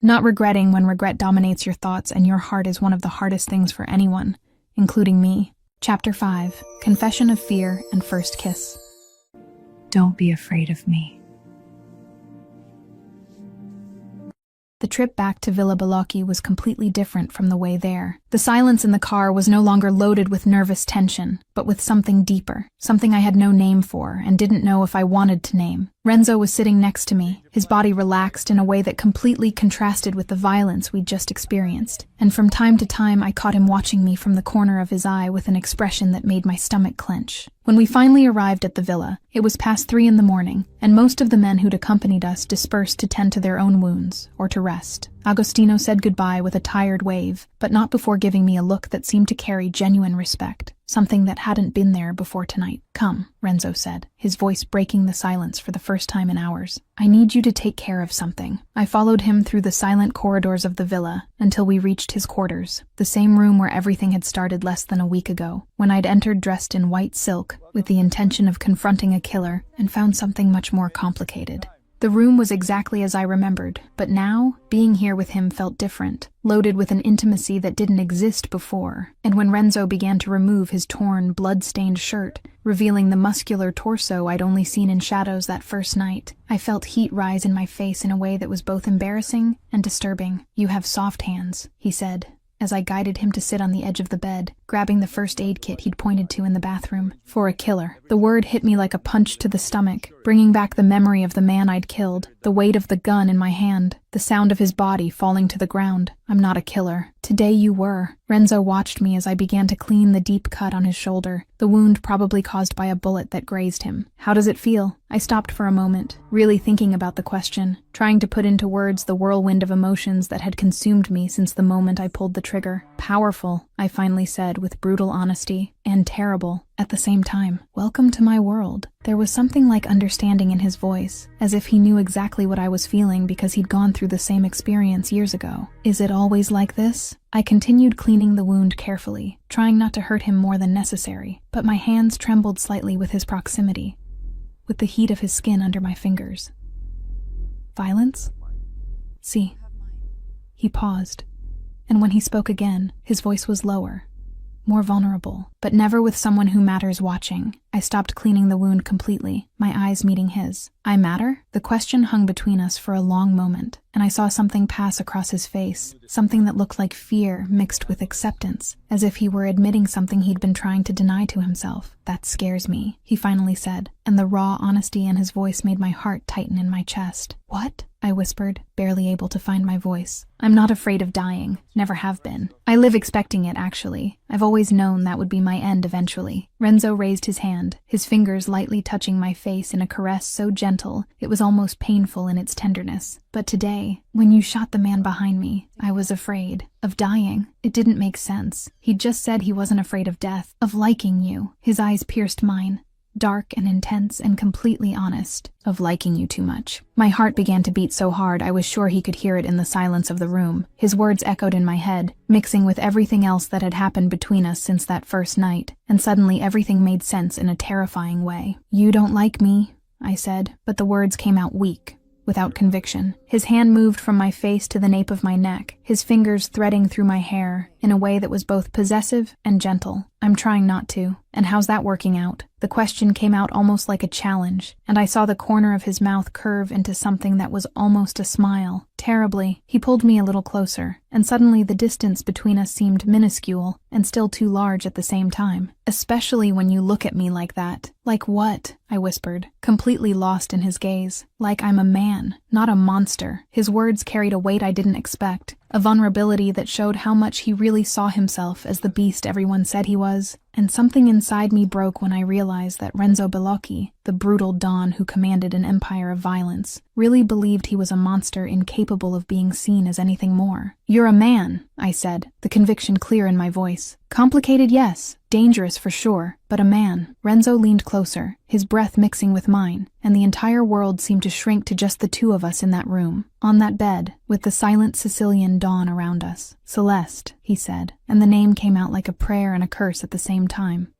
Not regretting when regret dominates your thoughts and your heart is one of the hardest things for anyone, including me. Chapter 5. Confession of Fear and First Kiss. Don't be afraid of me. The trip back to Villa Bellocchi was completely different from the way there. The silence in the car was no longer loaded with nervous tension, but with something deeper, something I had no name for and didn't know if I wanted to name. Renzo was sitting next to me, his body relaxed in a way that completely contrasted with the violence we'd just experienced. And from time to time, I caught him watching me from the corner of his eye with an expression that made my stomach clench. When we finally arrived at the villa, it was past 3 in the morning, and most of the men who'd accompanied us dispersed to tend to their own wounds, or to rest. Agostino said goodbye with a tired wave, but not before giving me a look that seemed to carry genuine respect, something that hadn't been there before tonight. Come, Renzo said, his voice breaking the silence for the first time in hours. I need you to take care of something. I followed him through the silent corridors of the villa until we reached his quarters, the same room where everything had started less than a week ago, when I'd entered dressed in white silk with the intention of confronting a killer and found something much more complicated. The room was exactly as I remembered, but now, being here with him felt different, loaded with an intimacy that didn't exist before. And when Renzo began to remove his torn, blood-stained shirt, revealing the muscular torso I'd only seen in shadows that first night, I felt heat rise in my face in a way that was both embarrassing and disturbing. You have soft hands, he said, as I guided him to sit on the edge of the bed, grabbing the first aid kit he'd pointed to in the bathroom. For a killer. The word hit me like a punch to the stomach, bringing back the memory of the man I'd killed, the weight of the gun in my hand, the sound of his body falling to the ground. I'm not a killer. Today you were. Renzo watched me as I began to clean the deep cut on his shoulder, the wound probably caused by a bullet that grazed him. How does it feel? I stopped for a moment, really thinking about the question, trying to put into words the whirlwind of emotions that had consumed me since the moment I pulled the trigger. Powerful, I finally said with brutal honesty, and terrible at the same time. Welcome to my world. There was something like understanding in his voice, as if he knew exactly what I was feeling because he'd gone through the same experience years ago. Is it always like this? I continued cleaning the wound carefully, trying not to hurt him more than necessary, but my hands trembled slightly with his proximity, with the heat of his skin under my fingers. Violence? See. He paused, and when he spoke again, his voice was lower, more vulnerable, but never with someone who matters watching. I stopped cleaning the wound completely, my eyes meeting his. I matter? The question hung between us for a long moment, and I saw something pass across his face, something that looked like fear mixed with acceptance, as if he were admitting something he'd been trying to deny to himself. That scares me, he finally said, and the raw honesty in his voice made my heart tighten in my chest. What? I whispered, barely able to find my voice. I'm not afraid of dying. Never have been. I live expecting it, actually. I've always known that would be my end eventually. Renzo raised his hand, his fingers lightly touching my face in a caress so gentle it was almost painful in its tenderness. But today, when you shot the man behind me, I was afraid. Of dying. It didn't make sense. He'd just said he wasn't afraid of death, of liking you. His eyes pierced mine. Dark and intense and completely honest, of liking you too much. My heart began to beat so hard I was sure he could hear it in the silence of the room. His words echoed in my head, mixing with everything else that had happened between us since that first night, and suddenly everything made sense in a terrifying way. You don't like me, I said, but the words came out weak, without conviction. His hand moved from my face to the nape of my neck, his fingers threading through my hair in a way that was both possessive and gentle. I'm trying not to. And how's that working out? The question came out almost like a challenge, and I saw the corner of his mouth curve into something that was almost a smile. Terribly, he pulled me a little closer, and suddenly the distance between us seemed minuscule and still too large at the same time. Especially when you look at me like that. Like what? I whispered, completely lost in his gaze. Like I'm a man, not a monster. His words carried a weight I didn't expect, a vulnerability that showed how much he really saw himself as the beast everyone said he was. And something inside me broke when I realized that Renzo Bellocchi, the brutal Don who commanded an empire of violence, really believed he was a monster incapable of being seen as anything more. You're a man, I said, the conviction clear in my voice. Complicated, yes. Dangerous for sure, but a man. Renzo leaned closer, his breath mixing with mine, and the entire world seemed to shrink to just the two of us in that room, on that bed, with the silent Sicilian dawn around us. Celeste, he said, and the name came out like a prayer and a curse at the same time.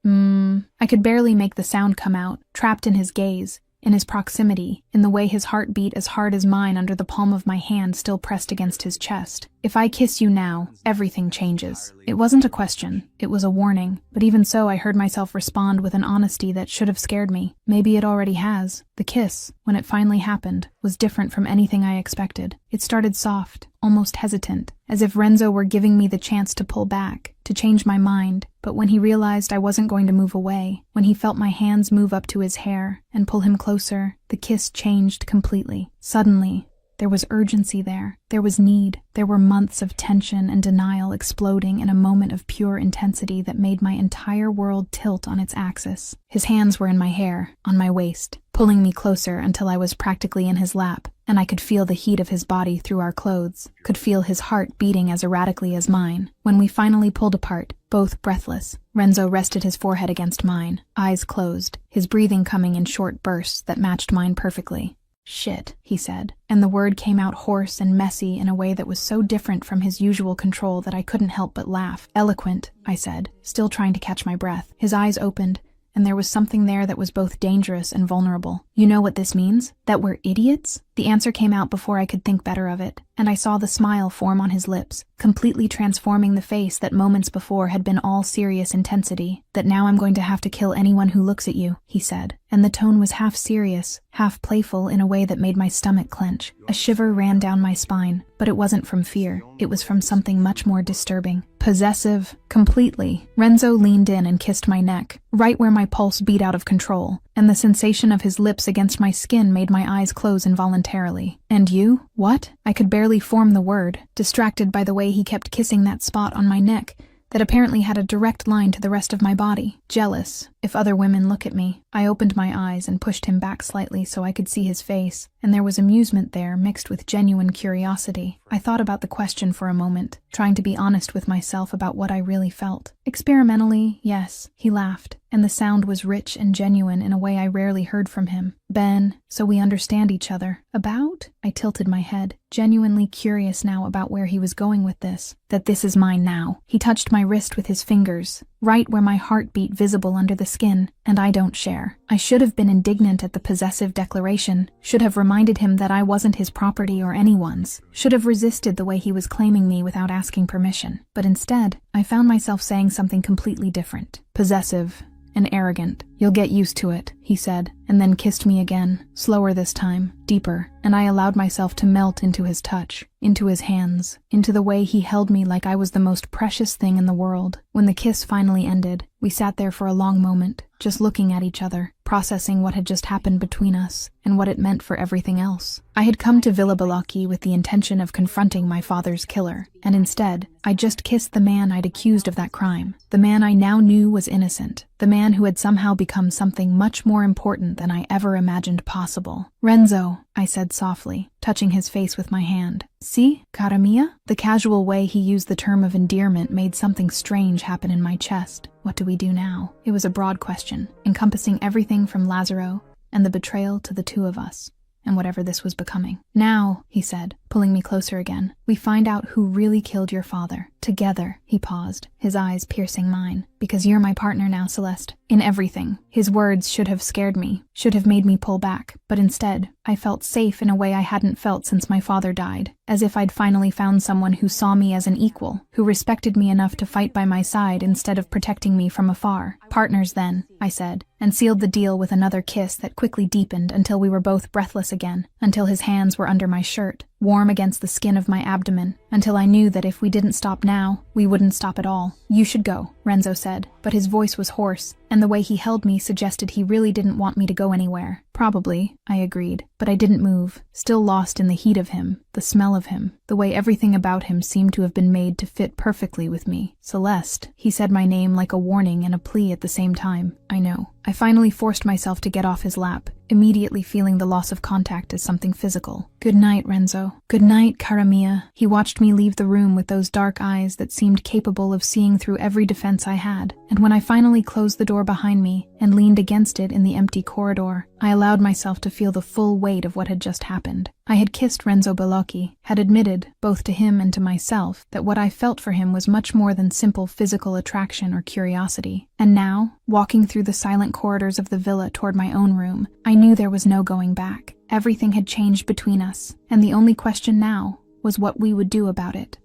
I could barely make the sound come out, trapped in his gaze, in his proximity, in the way his heart beat as hard as mine under the palm of my hand still pressed against his chest. If I kiss you now, everything changes. It wasn't a question, it was a warning, but even so I heard myself respond with an honesty that should have scared me. Maybe it already has. The kiss, when it finally happened, was different from anything I expected. It started soft, almost hesitant, as if Renzo were giving me the chance to pull back, to change my mind, but when he realized I wasn't going to move away, when he felt my hands move up to his hair and pull him closer, the kiss changed completely. Suddenly, there was urgency there. There was need. There were months of tension and denial exploding in a moment of pure intensity that made my entire world tilt on its axis. His hands were in my hair, on my waist, pulling me closer until I was practically in his lap, and I could feel the heat of his body through our clothes, could feel his heart beating as erratically as mine. When we finally pulled apart, both breathless, Renzo rested his forehead against mine, eyes closed, his breathing coming in short bursts that matched mine perfectly. Shit, he said, and the word came out hoarse and messy in a way that was so different from his usual control that I couldn't help but laugh. Eloquent, I said, still trying to catch my breath. His eyes opened, and there was something there that was both dangerous and vulnerable. You know what this means? That we're idiots? The answer came out before I could think better of it, and I saw the smile form on his lips, completely transforming the face that moments before had been all serious intensity. That now I'm going to have to kill anyone who looks at you, he said, and the tone was half serious, half playful in a way that made my stomach clench. A shiver ran down my spine, but it wasn't from fear. It was from something much more disturbing. Possessive, completely. Renzo leaned in and kissed my neck, right where my pulse beat out of control, and the sensation of his lips against my skin made my eyes close involuntarily. And you? What? I could barely form the word, distracted by the way he kept kissing that spot on my neck that apparently had a direct line to the rest of my body. Jealous, If other women look at me, I opened my eyes and pushed him back slightly so I could see his face, and there was amusement there mixed with genuine curiosity. I thought about the question for a moment, trying to be honest with myself about what I really felt. Experimentally, yes, he laughed, and the sound was rich and genuine in a way I rarely heard from him. Ben, so we understand each other. About? I tilted my head, genuinely curious now about where he was going with this. That this is mine now. He touched my wrist with his fingers, right where my heart beat visible under the skin, and I don't share. I should have been indignant at the possessive declaration, should have reminded him that I wasn't his property or anyone's, should have resisted the way he was claiming me without asking permission. But instead, I found myself saying something completely different. Possessive and arrogant. You'll get used to it, he said, and then kissed me again, slower this time, deeper, and I allowed myself to melt into his touch, into his hands, into the way he held me like I was the most precious thing in the world. When the kiss finally ended, we sat there for a long moment, just looking at each other, processing what had just happened between us, and what it meant for everything else. I had come to Villa Balaki with the intention of confronting my father's killer, and instead, I just kissed the man I'd accused of that crime, the man I now knew was innocent, the man who had somehow become something much more important than I ever imagined possible. Renzo, I said softly, touching his face with my hand. See, cara mia? The casual way he used the term of endearment made something strange happen in my chest. What do we do now? It was a broad question, encompassing everything from Lazaro and the betrayal to the two of us, and whatever this was becoming. Now, he said, pulling me closer again, we find out who really killed your father. Together, he paused, his eyes piercing mine. Because you're my partner now, Celeste. In everything. His words should have scared me, should have made me pull back, but instead, I felt safe in a way I hadn't felt since my father died, as if I'd finally found someone who saw me as an equal, who respected me enough to fight by my side instead of protecting me from afar. Partners then, I said, and sealed the deal with another kiss that quickly deepened until we were both breathless again, until his hands were under my shirt, warm against the skin of my abdomen, until I knew that if we didn't stop now, we wouldn't stop at all. You should go, Renzo said, but his voice was hoarse, and the way he held me suggested he really didn't want me to go anywhere. Probably, I agreed, but I didn't move, still lost in the heat of him, the smell of him, the way everything about him seemed to have been made to fit perfectly with me. Celeste, he said my name like a warning and a plea at the same time. I know. I finally forced myself to get off his lap, immediately feeling the loss of contact as something physical. Good night, Renzo. Good night, cara mia. He watched me leave the room with those dark eyes that seemed capable of seeing through every defense I had, and when I finally closed the door behind me and leaned against it in the empty corridor, I allowed myself to feel the full weight of what had just happened. I had kissed Renzo Balocchi, had admitted, both to him and to myself, that what I felt for him was much more than simple physical attraction or curiosity. And now, walking through the silent corridors of the villa toward my own room, I knew there was no going back. Everything had changed between us, and the only question now was what we would do about it.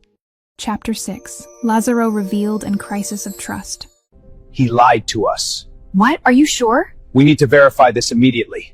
Chapter 6. Lazaro revealed and crisis of trust. He lied to us. What? Are you sure? We need to verify this immediately.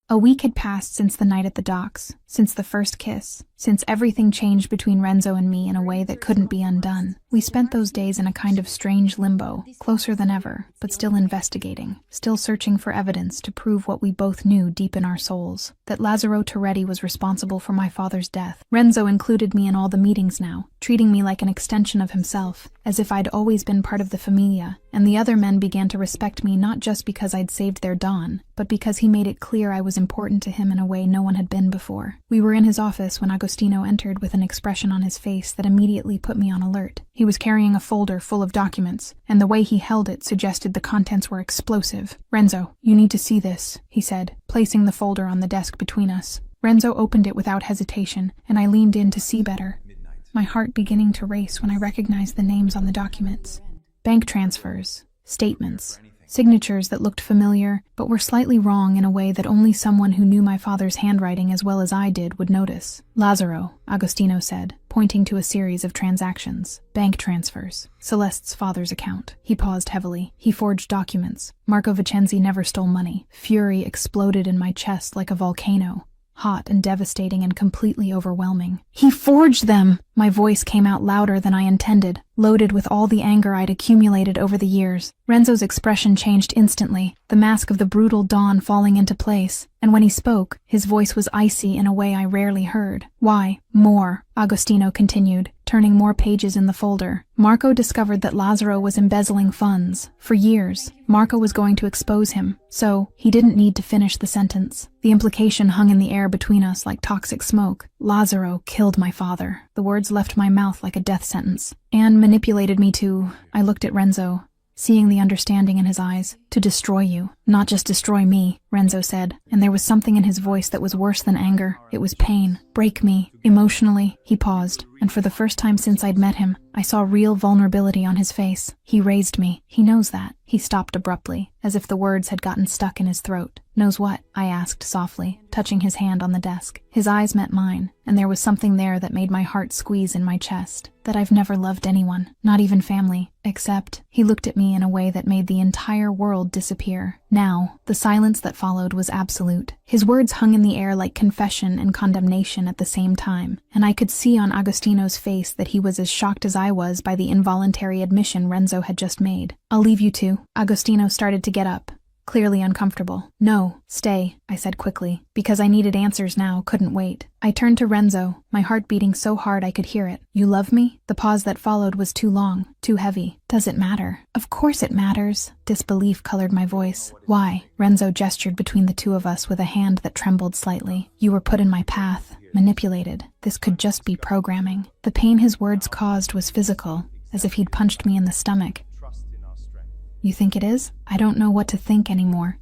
A week had passed since the night at the docks, since the first kiss, since everything changed between Renzo and me in a way that couldn't be undone. We spent those days in a kind of strange limbo, closer than ever, but still investigating, still searching for evidence to prove what we both knew deep in our souls, that Lazaro Toretti was responsible for my father's death. Renzo included me in all the meetings now, treating me like an extension of himself, as if I'd always been part of the familia, and the other men began to respect me not just because I'd saved their Don, but because he made it clear I was important to him in a way no one had been before. We were in his office when Agostino entered with an expression on his face that immediately put me on alert. He was carrying a folder full of documents, and the way he held it suggested the contents were explosive. Renzo, you need to see this, he said, placing the folder on the desk between us. Renzo opened it without hesitation, and I leaned in to see better, my heart beginning to race when I recognized the names on the documents. Bank transfers, statements, signatures that looked familiar, but were slightly wrong in a way that only someone who knew my father's handwriting as well as I did would notice. Lazaro, Agostino said, pointing to a series of transactions. Bank transfers. Celeste's father's account. He paused heavily. He forged documents. Marco Vicenzi never stole money. Fury exploded in my chest like a volcano. Hot and devastating and completely overwhelming. He forged them! My voice came out louder than I intended, loaded with all the anger I'd accumulated over the years. Renzo's expression changed instantly, the mask of the brutal Don falling into place, and when he spoke, his voice was icy in a way I rarely heard. Why? More, Agostino continued, turning more pages in the folder. Marco discovered that Lazzaro was embezzling funds. For years, Marco was going to expose him, so he didn't need to finish the sentence. The implication hung in the air between us like toxic smoke. Lazzaro killed my father. The words left my mouth like a death sentence. And manipulated me to... I looked at Renzo, seeing the understanding in his eyes. To destroy you. Not just destroy me, Renzo said, and there was something in his voice that was worse than anger. It was pain. Break me. Emotionally. He paused, and for the first time since I'd met him, I saw real vulnerability on his face. He raised me. He knows that. He stopped abruptly, as if the words had gotten stuck in his throat. Knows what? I asked softly, touching his hand on the desk. His eyes met mine, and there was something there that made my heart squeeze in my chest. That I've never loved anyone, not even family, except... He looked at me in a way that made the entire world disappear. Now, the silence that followed was absolute. His words hung in the air like confession and condemnation at the same time, and I could see on Agostino's face that he was as shocked as I was by the involuntary admission Renzo had just made. I'll leave you two. Agostino started to get up, clearly uncomfortable. No, stay, I said quickly, because I needed answers now, couldn't wait. I turned to Renzo, my heart beating so hard I could hear it. You love me? The pause that followed was too long, too heavy. Does it matter? Of course it matters. Disbelief colored my voice. Why? Renzo gestured between the two of us with a hand that trembled slightly. You were put in my path, manipulated. This could just be programming. The pain his words caused was physical, as if he'd punched me in the stomach. You think it is? I don't know what to think anymore,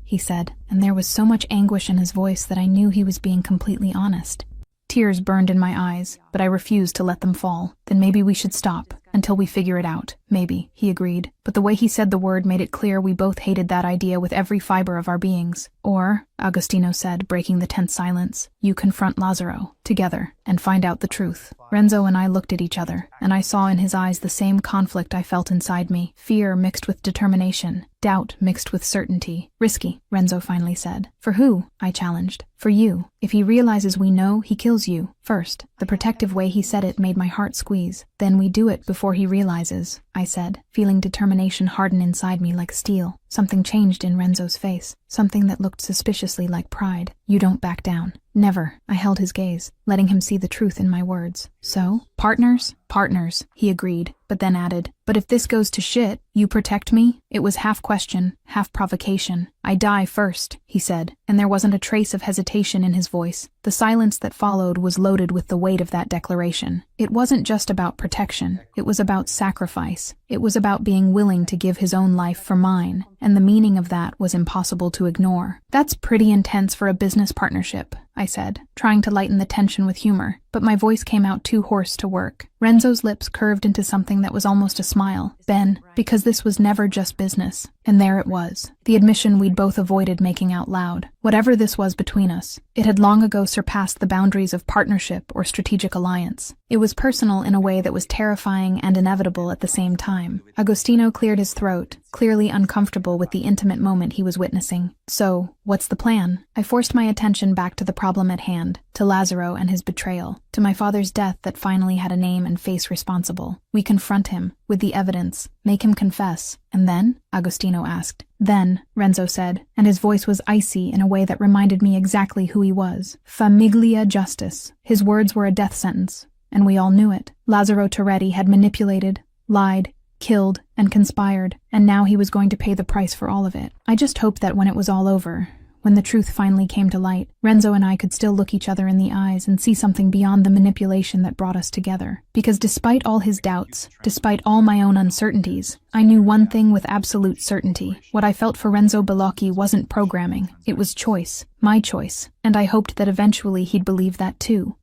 he said, and there was so much anguish in his voice that I knew he was being completely honest. Tears burned in my eyes, but I refused to let them fall. Then maybe we should stop, until we figure it out. Maybe, he agreed, but the way he said the word made it clear we both hated that idea with every fiber of our beings. Or, Agostino said, breaking the tense silence, you confront Lazzaro, together, and find out the truth. Renzo and I looked at each other, and I saw in his eyes the same conflict I felt inside me, fear mixed with determination, doubt mixed with certainty. Risky, Renzo finally said. For who? I challenged. For you. If he realizes we know, he kills you. First. The protective way he said it made my heart squeeze. Then we do it before he realizes, I said, feeling determination harden inside me like steel. Something changed in Renzo's face, something that looked suspiciously like pride. You don't back down. Never. I held his gaze, letting him see the truth in my words. So? Partners? Partners, he agreed, but then added, but if this goes to shit, you protect me? It was half question, half provocation. I die first, he said, and there wasn't a trace of hesitation in his voice. The silence that followed was loaded with the weight of that declaration. It wasn't just about protection. It was about sacrifice. It was about being willing to give his own life for mine, and the meaning of that was impossible to ignore. That's pretty intense for a business partnership, I said, trying to lighten the tension with humor, but my voice came out too hoarse to work. Renzo's lips curved into something that was almost a smile. Ben, because this was never just business. And there it was, the admission we'd both avoided making out loud. Whatever this was between us, it had long ago surpassed the boundaries of partnership or strategic alliance. It was personal in a way that was terrifying and inevitable at the same time. Agostino cleared his throat, clearly uncomfortable with the intimate moment he was witnessing. So, what's the plan? I forced my attention back to the problem at hand, to Lazzaro and his betrayal, to my father's death that finally had a name and face responsible. We confront him, with the evidence, make him confess. And then? Agostino asked. Then, Renzo said, and his voice was icy in a way that reminded me exactly who he was. Famiglia Justice. His words were a death sentence, and we all knew it. Lazzaro Toretti had manipulated, lied, killed, and conspired, and now he was going to pay the price for all of it. I just hoped that when it was all over, when the truth finally came to light, Renzo and I could still look each other in the eyes and see something beyond the manipulation that brought us together. Because despite all his doubts, despite all my own uncertainties, I knew one thing with absolute certainty. What I felt for Renzo Bellocchi wasn't programming. It was choice. My choice. And I hoped that eventually he'd believe that too.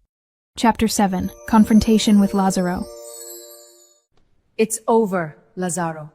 Chapter 7. Confrontation with Lazzaro. It's over, Lazzaro.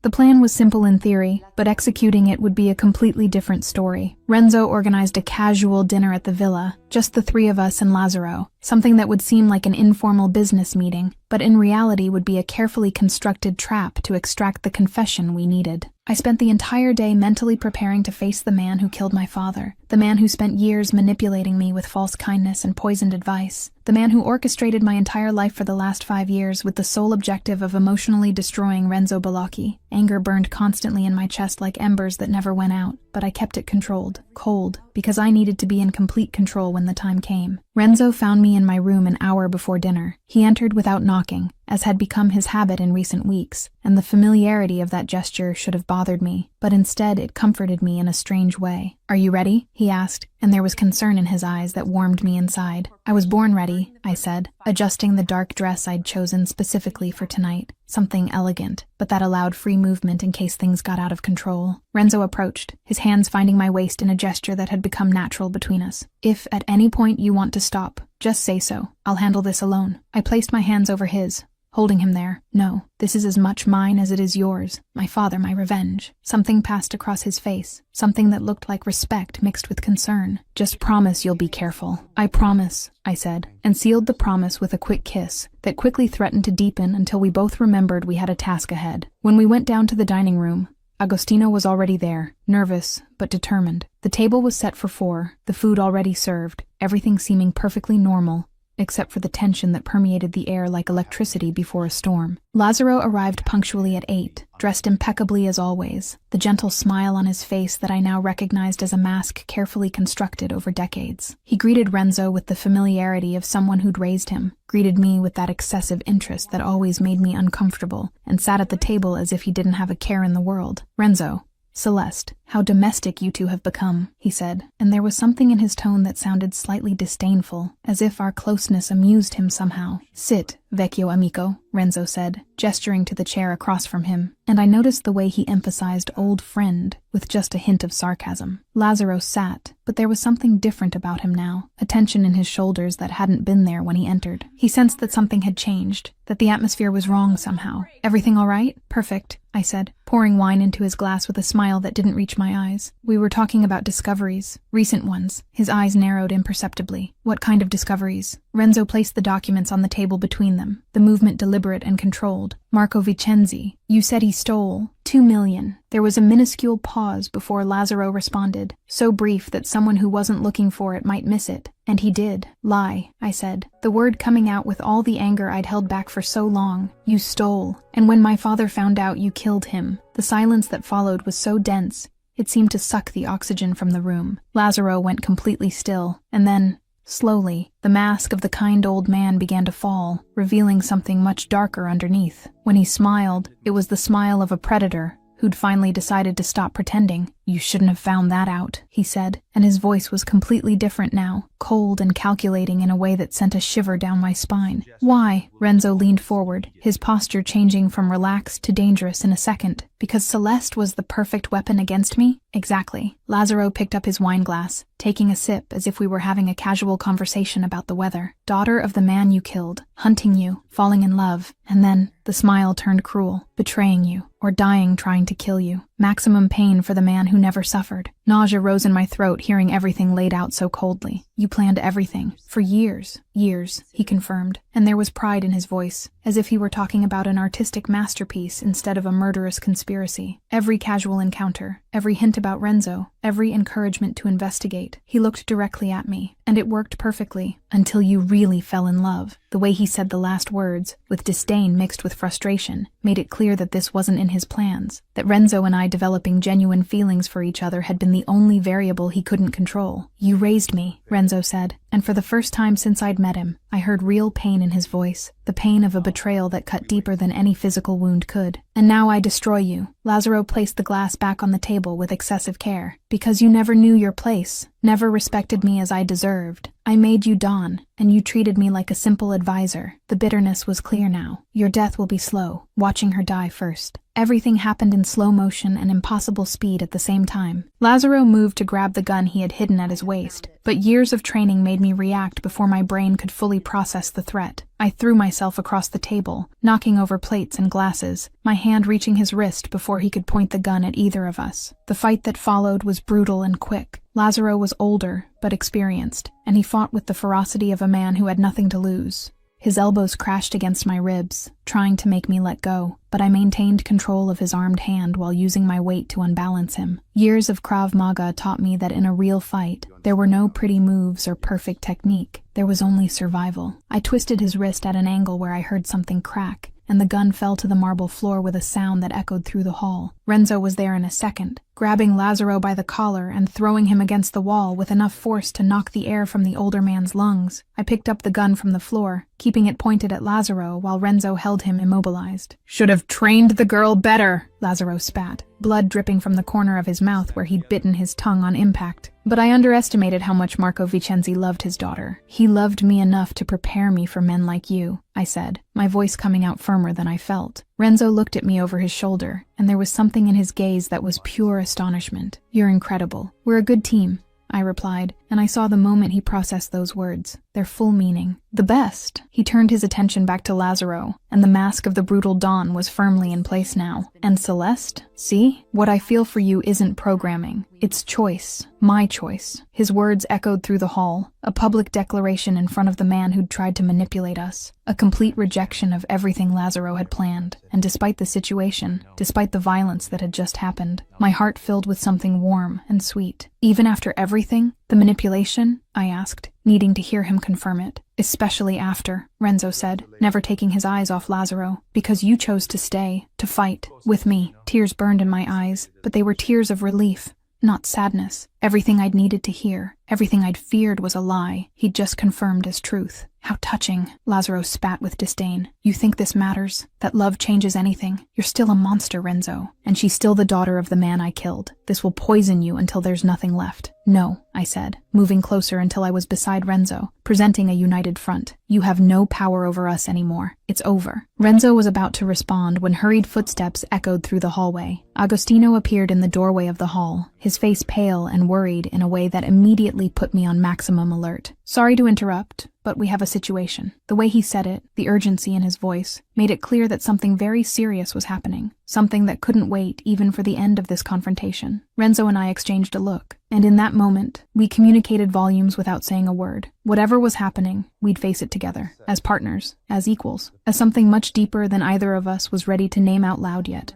The plan was simple in theory, but executing it would be a completely different story. Renzo organized a casual dinner at the villa, just the three of us and Lazzaro, something that would seem like an informal business meeting, but in reality would be a carefully constructed trap to extract the confession we needed. I spent the entire day mentally preparing to face the man who killed my father, the man who spent years manipulating me with false kindness and poisoned advice, the man who orchestrated my entire life for the last 5 years with the sole objective of emotionally destroying Renzo Bellocchi. Anger burned constantly in my chest like embers that never went out, but I kept it controlled, cold, because I needed to be in complete control when the time came. Renzo found me in my room an hour before dinner. He entered without knocking, as had become his habit in recent weeks, and the familiarity of that gesture should have bothered me, but instead it comforted me in a strange way. "Are you ready?" he asked, and there was concern in his eyes that warmed me inside. "I was born ready," I said, adjusting the dark dress I'd chosen specifically for tonight. Something elegant, but that allowed free movement in case things got out of control. Renzo approached, his hands finding my waist in a gesture that had become natural between us. "If at any point you want to stop, just say so. I'll handle this alone." I placed my hands over his, holding him there. "No, this is as much mine as it is yours. My father, my revenge." Something passed across his face, something that looked like respect mixed with concern. "Just promise you'll be careful." "I promise," I said, and sealed the promise with a quick kiss that quickly threatened to deepen until we both remembered we had a task ahead. When we went down to the dining room, Agostino was already there, nervous but determined. The table was set for 4, the food already served, everything seeming perfectly normal, except for the tension that permeated the air like electricity before a storm. Lazzaro arrived punctually at 8, dressed impeccably as always, the gentle smile on his face that I now recognized as a mask carefully constructed over decades. He greeted Renzo with the familiarity of someone who'd raised him, greeted me with that excessive interest that always made me uncomfortable, and sat at the table as if he didn't have a care in the world. "Renzo, Celeste, how domestic you two have become," he said, and there was something in his tone that sounded slightly disdainful, as if our closeness amused him somehow. "Sit, vecchio amico," Renzo said, gesturing to the chair across from him, and I noticed the way he emphasized old friend with just a hint of sarcasm. Lazzaro sat, but there was something different about him now, a tension in his shoulders that hadn't been there when he entered. He sensed that something had changed, that the atmosphere was wrong somehow. "Everything all right?" "Perfect," I said, pouring wine into his glass with a smile that didn't reach my eyes. "We were talking about discoveries, recent ones." His eyes narrowed imperceptibly. "What kind of discoveries?" Renzo placed the documents on the table between them, the movement deliberate and controlled. "Marco Vicenzi, you said he stole 2 million. There was a minuscule pause before Lazzaro responded, so brief that someone who wasn't looking for it might miss it. "And he did." "Lie," I said, the word coming out with all the anger I'd held back for so long. "You stole, and when my father found out, you killed him." The silence that followed was so dense, it seemed to suck the oxygen from the room. Lazzaro went completely still, and then, slowly, the mask of the kind old man began to fall, revealing something much darker underneath. When he smiled, it was the smile of a predator who'd finally decided to stop pretending. "You shouldn't have found that out," he said, and his voice was completely different now, cold and calculating in a way that sent a shiver down my spine. "Why?" Renzo leaned forward, his posture changing from relaxed to dangerous in a second. "Because Celeste was the perfect weapon against me?" "Exactly." Lazzaro picked up his wineglass, taking a sip as if we were having a casual conversation about the weather. "Daughter of the man you killed, hunting you, falling in love, and then," the smile turned cruel, "betraying you, or dying trying to kill you. Maximum pain for the man who never suffered." Nausea rose in my throat hearing everything laid out so coldly. "You planned everything. For years." "Years," he confirmed, and there was pride in his voice, as if he were talking about an artistic masterpiece instead of a murderous conspiracy. "Every casual encounter, every hint about Renzo, every encouragement to investigate." He looked directly at me, and it worked perfectly, "until you really fell in love." The way he said the last words, with disdain mixed with frustration, made it clear that this wasn't in his plans, that Renzo and I developing genuine feelings for each other had been the only variable he couldn't control. "You raised me," Renzo said, and for the first time since I'd met him, I heard real pain in his voice, the pain of a betrayal that cut deeper than any physical wound could. "And now I destroy you." Lazzaro placed the glass back on the table with excessive care. "Because you never knew your place, never respected me as I deserved. I made you Dawn, and you treated me like a simple advisor." The bitterness was clear now. "Your death will be slow, watching her die first." Everything happened in slow motion and impossible speed at the same time. Lazzaro moved to grab the gun he had hidden at his waist, but years of training made me react before my brain could fully process the threat. I threw myself across the table, knocking over plates and glasses, my hand reaching his wrist before he could point the gun at either of us. The fight that followed was brutal and quick. Lazzaro was older, but experienced, and he fought with the ferocity of a man who had nothing to lose. His elbows crashed against my ribs, trying to make me let go, but I maintained control of his armed hand while using my weight to unbalance him. Years of Krav Maga taught me that in a real fight, there were no pretty moves or perfect technique. There was only survival. I twisted his wrist at an angle where I heard something crack, and the gun fell to the marble floor with a sound that echoed through the hall. Renzo was there in a second, grabbing Lazaro by the collar and throwing him against the wall with enough force to knock the air from the older man's lungs. I picked up the gun from the floor, keeping it pointed at Lazaro while Renzo held him immobilized. "Should have trained the girl better," Lazaro spat, blood dripping from the corner of his mouth where he'd bitten his tongue on impact. But I underestimated how much Marco Vincenzi loved his daughter. "He loved me enough to prepare me for men like you," I said, my voice coming out firmer than I felt. Renzo looked at me over his shoulder, and there was something in his gaze that was pure astonishment. "You're incredible. We're a good team," I replied, and I saw the moment he processed those words, their full meaning. "The best." He turned his attention back to Lazaro, and the mask of the brutal Don was firmly in place now. "And Celeste? See? What I feel for you isn't programming. It's choice. My choice." His words echoed through the hall, a public declaration in front of the man who'd tried to manipulate us, a complete rejection of everything Lazaro had planned. And despite the situation, despite the violence that had just happened, my heart filled with something warm and sweet. "Even after everything? The manipulation?" I asked, needing to hear him confirm it. "Especially after," Renzo said, never taking his eyes off Lazaro. "Because you chose to stay, to fight, with me." Tears burned in my eyes, but they were tears of relief, not sadness. Everything I'd needed to hear, everything I'd feared was a lie, he'd just confirmed as truth. "How touching," Lazaro spat with disdain. "You think this matters? That love changes anything? You're still a monster, Renzo. And she's still the daughter of the man I killed. This will poison you until there's nothing left." "No," I said, moving closer until I was beside Renzo, presenting a united front. "You have no power over us anymore. It's over." Renzo was about to respond when hurried footsteps echoed through the hallway. Agostino appeared in the doorway of the hall, his face pale and worried in a way that immediately put me on maximum alert. "Sorry to interrupt, but we have a situation." The way he said it, the urgency in his voice, made it clear that something very serious was happening, something that couldn't wait even for the end of this confrontation. Renzo and I exchanged a look, and in that moment, we communicated volumes without saying a word. Whatever was happening, we'd face it together, as partners, as equals, as something much deeper than either of us was ready to name out loud yet.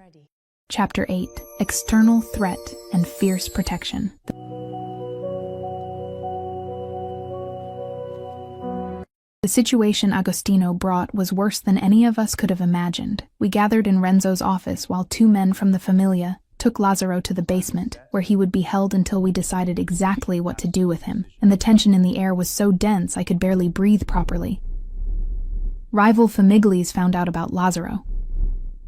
Chapter 8: External Threat and Fierce Protection. The situation Agostino brought was worse than any of us could have imagined. We gathered in Renzo's office while two men from the Familia took Lazaro to the basement, where he would be held until we decided exactly what to do with him, and the tension in the air was so dense I could barely breathe properly. "Rival Famiglis found out about Lazaro,"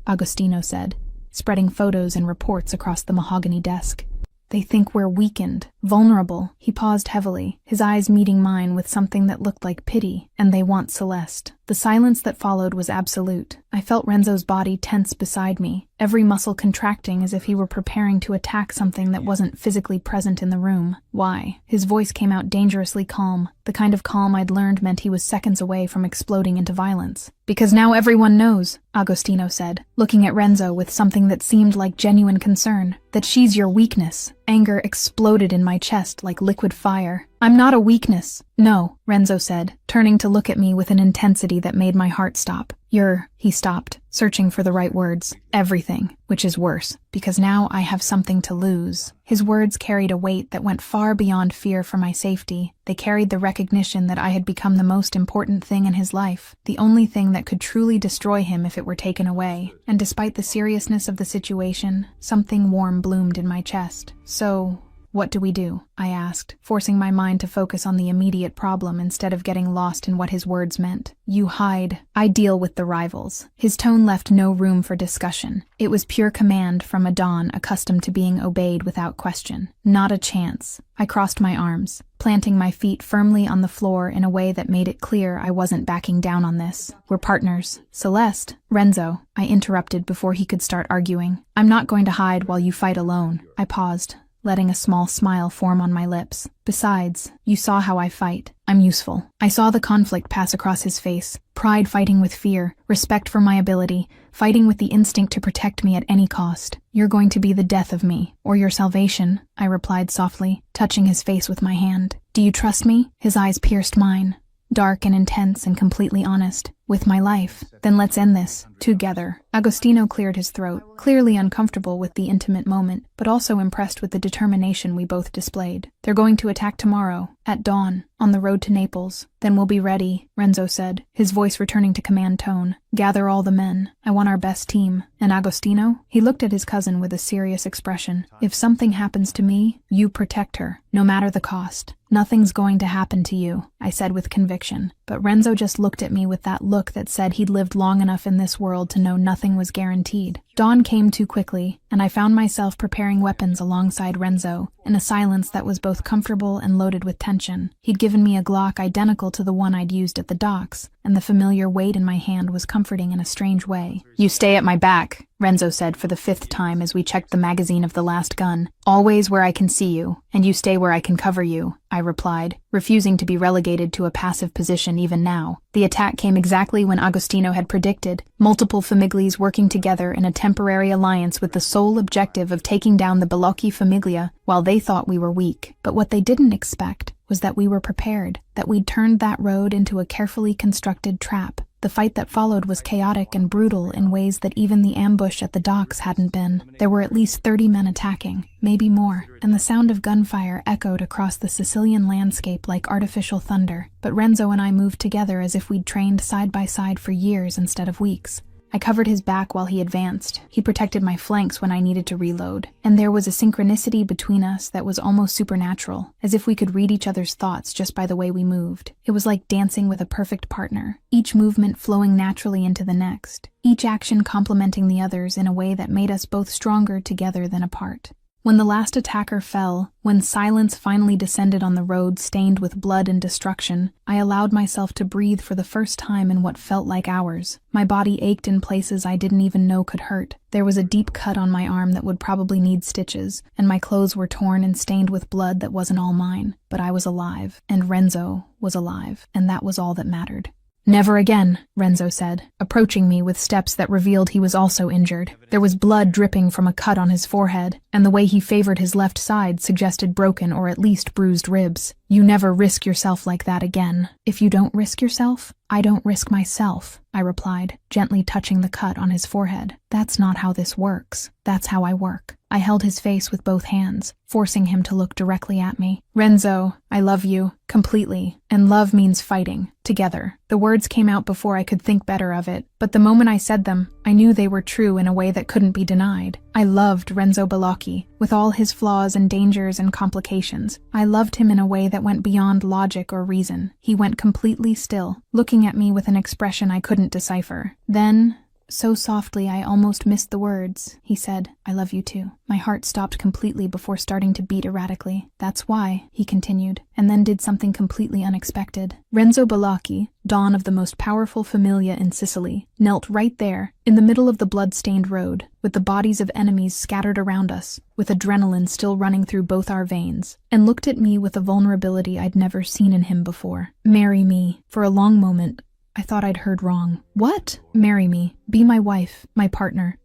Agostino said, spreading photos and reports across the mahogany desk. "They think we're weakened, vulnerable." He paused heavily, his eyes meeting mine with something that looked like pity. "And they want Celeste." The silence that followed was absolute. I felt Renzo's body tense beside me, every muscle contracting as if he were preparing to attack something that wasn't physically present in the room. "Why?" His voice came out dangerously calm, the kind of calm I'd learned meant he was seconds away from exploding into violence. "Because now everyone knows," Agostino said, looking at Renzo with something that seemed like genuine concern, "that she's your weakness." Anger exploded in my chest like liquid fire. "I'm not a weakness." "No," Renzo said, turning to look at me with an intensity that made my heart stop. He stopped, searching for the right words. "Everything, which is worse, because now I have something to lose." His words carried a weight that went far beyond fear for my safety. They carried the recognition that I had become the most important thing in his life, the only thing that could truly destroy him if it were taken away. And despite the seriousness of the situation, something warm bloomed in my chest. "So, what do we do?" I asked, forcing my mind to focus on the immediate problem instead of getting lost in what his words meant. "You hide. I deal with the rivals." His tone left no room for discussion. It was pure command from a Don accustomed to being obeyed without question. Not a chance. I crossed my arms, planting my feet firmly on the floor in a way that made it clear I wasn't backing down on this. "We're partners." "Celeste." "Renzo," I interrupted before he could start arguing. "I'm not going to hide while you fight alone." I paused, letting a small smile form on my lips. "Besides, you saw how I fight. I'm useful." I saw the conflict pass across his face, pride fighting with fear, respect for my ability, fighting with the instinct to protect me at any cost. "You're going to be the death of me, or your salvation," I replied softly, touching his face with my hand. "Do you trust me?" His eyes pierced mine. dark and intense and completely honest. With my life. Then let's end this. Together. Agostino cleared his throat, clearly uncomfortable with the intimate moment, but also impressed with the determination we both displayed. They're going to attack tomorrow, at dawn, on the road to Naples. Then we'll be ready, Renzo said, his voice returning to command tone. Gather all the men. I want our best team. And Agostino? He looked at his cousin with a serious expression. If something happens to me, you protect her, no matter the cost. Nothing's going to happen to you, I said with conviction. But Renzo just looked at me with that look that said he'd lived long enough in this world to know nothing was guaranteed. Dawn came too quickly, and I found myself preparing weapons alongside Renzo, in a silence that was both comfortable and loaded with tension. He'd given me a Glock identical to the one I'd used at the docks, and the familiar weight in my hand was comforting in a strange way. You stay at my back, Renzo said for the 5th time as we checked the magazine of the last gun. Always where I can see you, and you stay where I can cover you, I replied, refusing to be relegated to a passive position even now. The attack came exactly when Agostino had predicted, multiple families working together in a temporary alliance with the sole objective of taking down the Balocchi famiglia while they thought we were weak. But what they didn't expect was that we were prepared, that we'd turned that road into a carefully constructed trap. The fight that followed was chaotic and brutal in ways that even the ambush at the docks hadn't been. There were at least 30 men attacking, maybe more, and the sound of gunfire echoed across the Sicilian landscape like artificial thunder. But Renzo and I moved together as if we'd trained side by side for years instead of weeks. I covered his back while he advanced. He protected my flanks when I needed to reload. And there was a synchronicity between us that was almost supernatural, as if we could read each other's thoughts just by the way we moved. It was like dancing with a perfect partner, each movement flowing naturally into the next, each action complementing the others in a way that made us both stronger together than apart. When the last attacker fell, when silence finally descended on the road stained with blood and destruction, I allowed myself to breathe for the first time in what felt like hours. My body ached in places I didn't even know could hurt. There was a deep cut on my arm that would probably need stitches, and my clothes were torn and stained with blood that wasn't all mine. But I was alive, and Renzo was alive, and that was all that mattered. Never again, Renzo said, approaching me with steps that revealed he was also injured. There was blood dripping from a cut on his forehead, and the way he favored his left side suggested broken or at least bruised ribs. You never risk yourself like that again. If you don't risk yourself, I don't risk myself, I replied, gently touching the cut on his forehead. That's not how this works. That's how I work. I held his face with both hands, forcing him to look directly at me. Renzo, I love you, completely, and love means fighting, together. The words came out before I could think better of it, but the moment I said them, I knew they were true in a way that couldn't be denied. I loved Renzo Balocchi, with all his flaws and dangers and complications. I loved him in a way that went beyond logic or reason. He went completely still, looking at me with an expression I couldn't decipher. Then, so softly I almost missed the words, he said, I love you too. My heart stopped completely before starting to beat erratically. That's why, he continued, and then did something completely unexpected. Renzo Balocchi, Don of the most powerful familia in Sicily, knelt right there, in the middle of the blood-stained road, with the bodies of enemies scattered around us, with adrenaline still running through both our veins, and looked at me with a vulnerability I'd never seen in him before. Marry me. For a long moment, I thought I'd heard wrong. What? Marry me. Be my wife, my partner,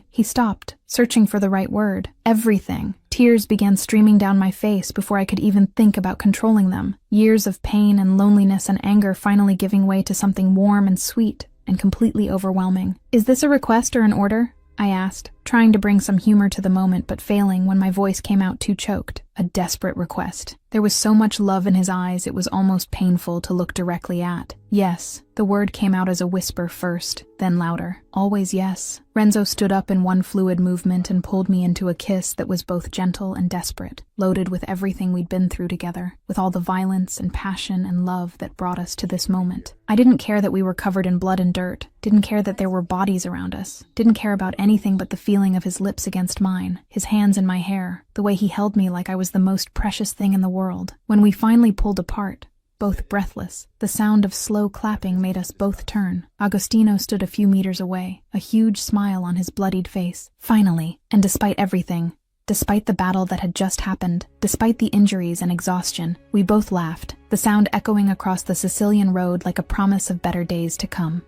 He stopped, searching for the right word. Everything. Tears began streaming down my face before I could even think about controlling them. Years of pain and loneliness and anger finally giving way to something warm and sweet and completely overwhelming. Is this a request or an order? I asked, trying to bring some humor to the moment but failing when my voice came out too choked. A desperate request. There was so much love in his eyes it was almost painful to look directly at. Yes. The word came out as a whisper first, then louder. Always yes. Renzo stood up in one fluid movement and pulled me into a kiss that was both gentle and desperate, loaded with everything we'd been through together, with all the violence and passion and love that brought us to this moment. I didn't care that we were covered in blood and dirt, didn't care that there were bodies around us, didn't care about anything but the feeling of his lips against mine, his hands in my hair, the way he held me like I was the most precious thing in the world. When we finally pulled apart, both breathless, the sound of slow clapping made us both turn. Agostino stood a few meters away, a huge smile on his bloodied face. Finally, and despite everything, despite the battle that had just happened, despite the injuries and exhaustion, we both laughed, the sound echoing across the Sicilian road like a promise of better days to come.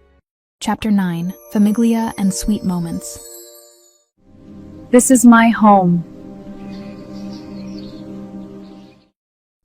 Chapter 9. Famiglia and Sweet Moments. This is my home.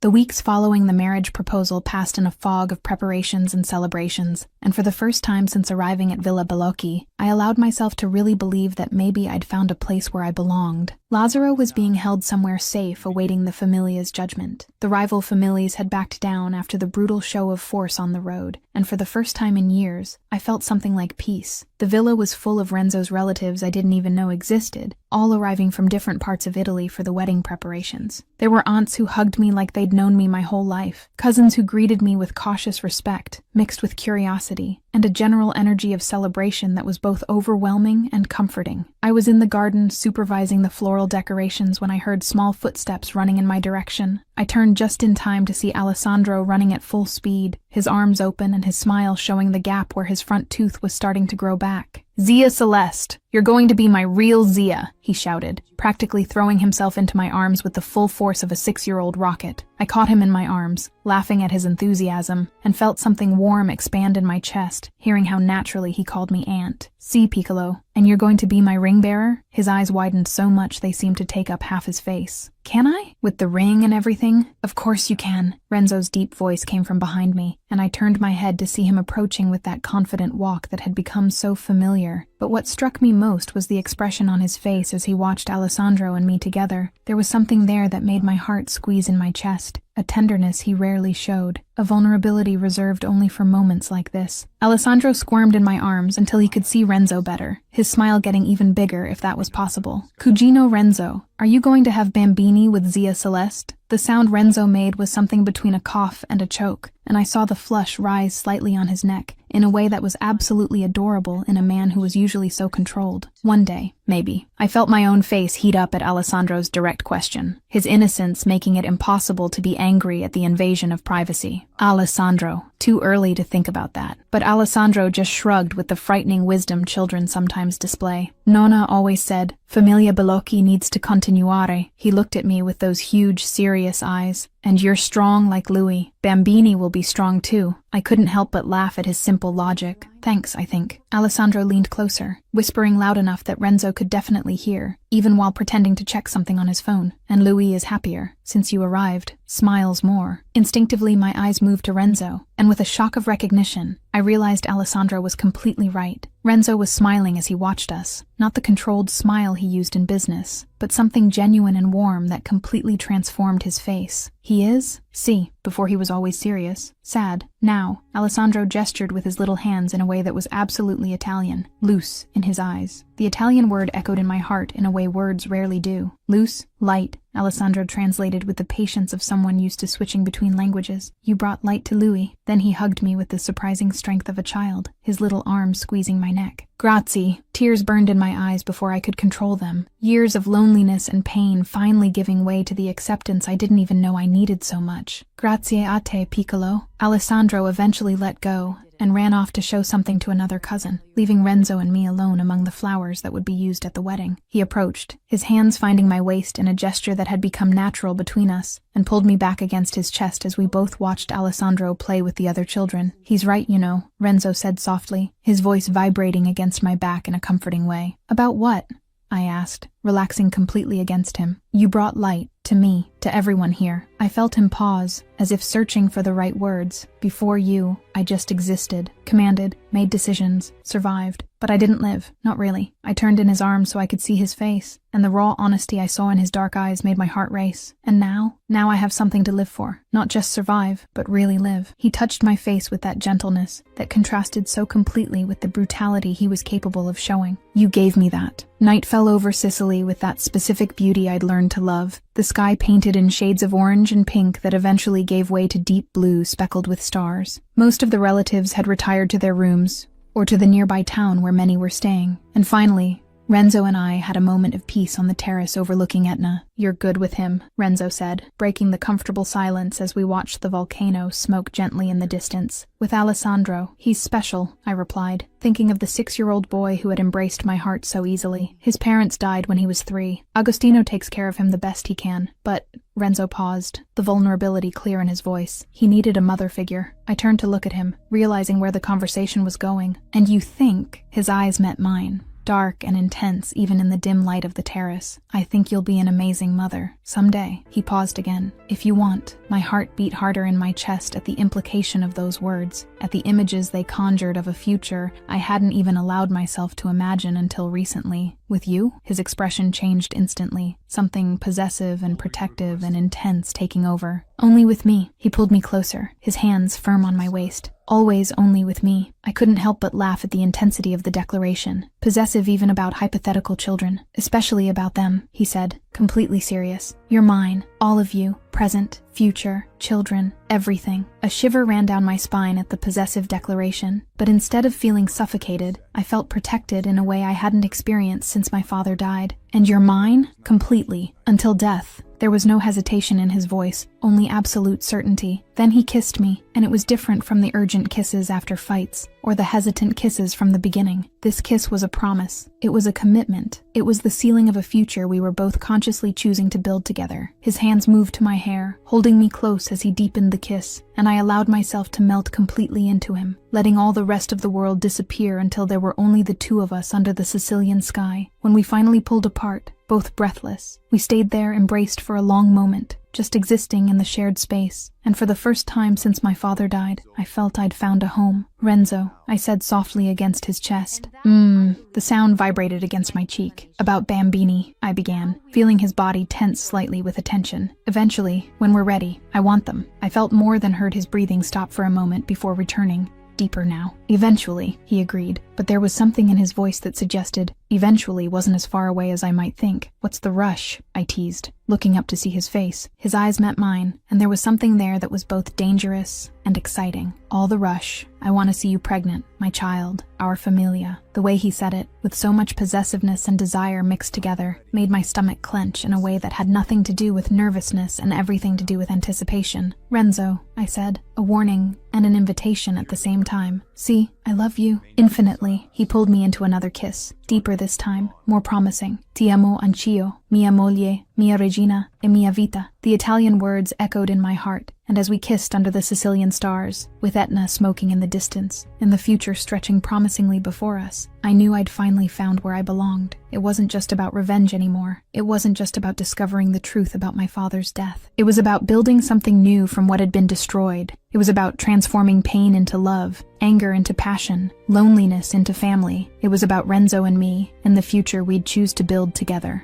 The weeks following the marriage proposal passed in a fog of preparations and celebrations, and for the first time since arriving at Villa Balocchi, I allowed myself to really believe that maybe I'd found a place where I belonged. Lazzaro was being held somewhere safe, awaiting the Familia's judgment. The rival families had backed down after the brutal show of force on the road, and for the first time in years, I felt something like peace. The villa was full of Renzo's relatives I didn't even know existed, all arriving from different parts of Italy for the wedding preparations. There were aunts who hugged me like they'd known me my whole life, cousins who greeted me with cautious respect, mixed with curiosity, and a general energy of celebration that was both overwhelming and comforting. I was in the garden supervising the floral decorations when I heard small footsteps running in my direction. I turned just in time to see Alessandro running at full speed, his arms open and his smile showing the gap where his front tooth was starting to grow back. "Zia Celeste, you're going to be my real Zia," he shouted, practically throwing himself into my arms with the full force of a 6-year-old rocket. I caught him in my arms, laughing at his enthusiasm, and felt something warm expand in my chest, hearing how naturally he called me Aunt. "See, Piccolo, and you're going to be my ring bearer?" His eyes widened so much they seemed to take up half his face. "Can I? With the ring and everything?" "Of course you can." Renzo's deep voice came from behind me, and I turned my head to see him approaching with that confident walk that had become so familiar. But what struck me most was the expression on his face as he watched Alessandro and me together. There was something there that made my heart squeeze in my chest, a tenderness he rarely showed, a vulnerability reserved only for moments like this. Alessandro squirmed in my arms until he could see Renzo better, his smile getting even bigger if that was possible. "Cugino Renzo, are you going to have bambini with Zia Celeste?" The sound Renzo made was something between a cough and a choke, and I saw the flush rise slightly on his neck, in a way that was absolutely adorable in a man who was usually so controlled. One day, maybe. I felt my own face heat up at Alessandro's direct question, his innocence making it impossible to be angry at the invasion of privacy. Alessandro, too early to think about that. But Alessandro just shrugged with the frightening wisdom children sometimes display. Nonna always said, "Familia Balocchi needs to continuare." He looked at me with those huge, serious eyes. "And you're strong like Louis. Bambini will be strong too." I couldn't help but laugh at his simple logic. "Thanks, I think." Alessandro leaned closer, whispering loud enough that Renzo could definitely hear, even while pretending to check something on his phone. "And Louis is happier, since you arrived. Smiles more." Instinctively, my eyes moved to Renzo, and with a shock of recognition, I realized Alessandro was completely right. Renzo was smiling as he watched us, not the controlled smile he used in business, but something genuine and warm that completely transformed his face. "He is? See, before he was always serious. Sad. Now." Alessandro gestured with his little hands in a way that was absolutely Italian, loose in his eyes. The Italian word echoed in my heart in a way words rarely do. Loose, light, Alessandro translated with the patience of someone used to switching between languages. "You brought light to Louis." Then he hugged me with the surprising strength of a child, his little arms squeezing my neck. "Grazie." Tears burned in my eyes before I could control them. Years of loneliness and pain finally giving way to the acceptance I didn't even know I needed so much. "Grazie a te, Piccolo." Alessandro eventually let go and ran off to show something to another cousin, leaving Renzo and me alone among the flowers that would be used at the wedding. He approached, his hands finding my waist in a gesture that had become natural between us, and pulled me back against his chest as we both watched Alessandro play with the other children. "He's right, you know," Renzo said softly, his voice vibrating against my back in a comforting way. "About what?" I asked, relaxing completely against him. "You brought light, to me, to everyone here." I felt him pause, as if searching for the right words. "Before you, I just existed, commanded, made decisions, survived. But I didn't live, not really." I turned in his arms so I could see his face, and the raw honesty I saw in his dark eyes made my heart race. "And now I have something to live for. Not just survive, but really live." He touched my face with that gentleness that contrasted so completely with the brutality he was capable of showing. "You gave me that." Night fell over Sicily with that specific beauty I'd learned to love, the sky painted in shades of orange and pink that eventually gave way to deep blue speckled with stars. Most of the relatives had retired to their rooms, or to the nearby town where many were staying. And finally, Renzo and I had a moment of peace on the terrace overlooking Etna. "You're good with him," Renzo said, breaking the comfortable silence as we watched the volcano smoke gently in the distance. "With Alessandro, he's special," I replied, thinking of the 6-year-old boy who had embraced my heart so easily. "His parents died when he was 3. Agostino takes care of him the best he can. But..." Renzo paused, the vulnerability clear in his voice. "He needed a mother figure." I turned to look at him, realizing where the conversation was going. "And you think..." His eyes met mine. dark and intense even in the dim light of the terrace. I think you'll be an amazing mother. Someday. He paused again. If you want. My heart beat harder in my chest at the implication of those words, at the images they conjured of a future I hadn't even allowed myself to imagine until recently. With you? His expression changed instantly, something possessive and protective and intense taking over. Only with me. He pulled me closer, his hands firm on my waist. Always only with me. I couldn't help but laugh at the intensity of the declaration. Possessive even about hypothetical children. Especially about them, he said, completely serious. You're mine. All of you. Present, future, children, everything. A shiver ran down my spine at the possessive declaration, but instead of feeling suffocated, I felt protected in a way I hadn't experienced since my father died. And you're mine? Completely. Until death. There was no hesitation in his voice, only absolute certainty. Then he kissed me, and it was different from the urgent kisses after fights, or the hesitant kisses from the beginning. This kiss was a promise. It was a commitment. It was the sealing of a future we were both consciously choosing to build together. His hands moved to my hair, holding me close as he deepened the kiss, and I allowed myself to melt completely into him, letting all the rest of the world disappear until there were only the two of us under the Sicilian sky. When we finally pulled apart, both breathless, we stayed there embraced for a long moment, just existing in the shared space, and for the first time since my father died, I felt I'd found a home. Renzo, I said softly against his chest. The sound vibrated against my cheek. About Bambini, I began, feeling his body tense slightly with attention. Eventually, when we're ready, I want them. I felt more than heard his breathing stop for a moment before returning. Deeper now. Eventually, he agreed, but there was something in his voice that suggested eventually wasn't as far away as I might think. What's the rush? I teased, looking up to see his face. His eyes met mine, and there was something there that was both dangerous and exciting. All the rush. I want to see you pregnant, my child, our familia. The way he said it, with so much possessiveness and desire mixed together, made my stomach clench in a way that had nothing to do with nervousness and everything to do with anticipation. Renzo, I said, a warning and an invitation at the same time. See, I love you. Infinitely. He pulled me into another kiss, deeper this time, more promising. Ti amo anch'io, mia moglie, mia regina, e mia vita. The Italian words echoed in my heart, and as we kissed under the Sicilian stars, with Etna smoking in the distance, and the future stretching promisingly before us, I knew I'd finally found where I belonged. It wasn't just about revenge anymore. It wasn't just about discovering the truth about my father's death. It was about building something new from what had been destroyed. It was about transforming pain into love, anger into passion, loneliness into family. It was about Renzo and me, and the future we'd choose to build together.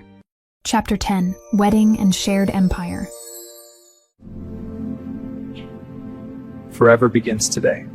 Chapter 10. Wedding and Shared Empire. Forever begins today.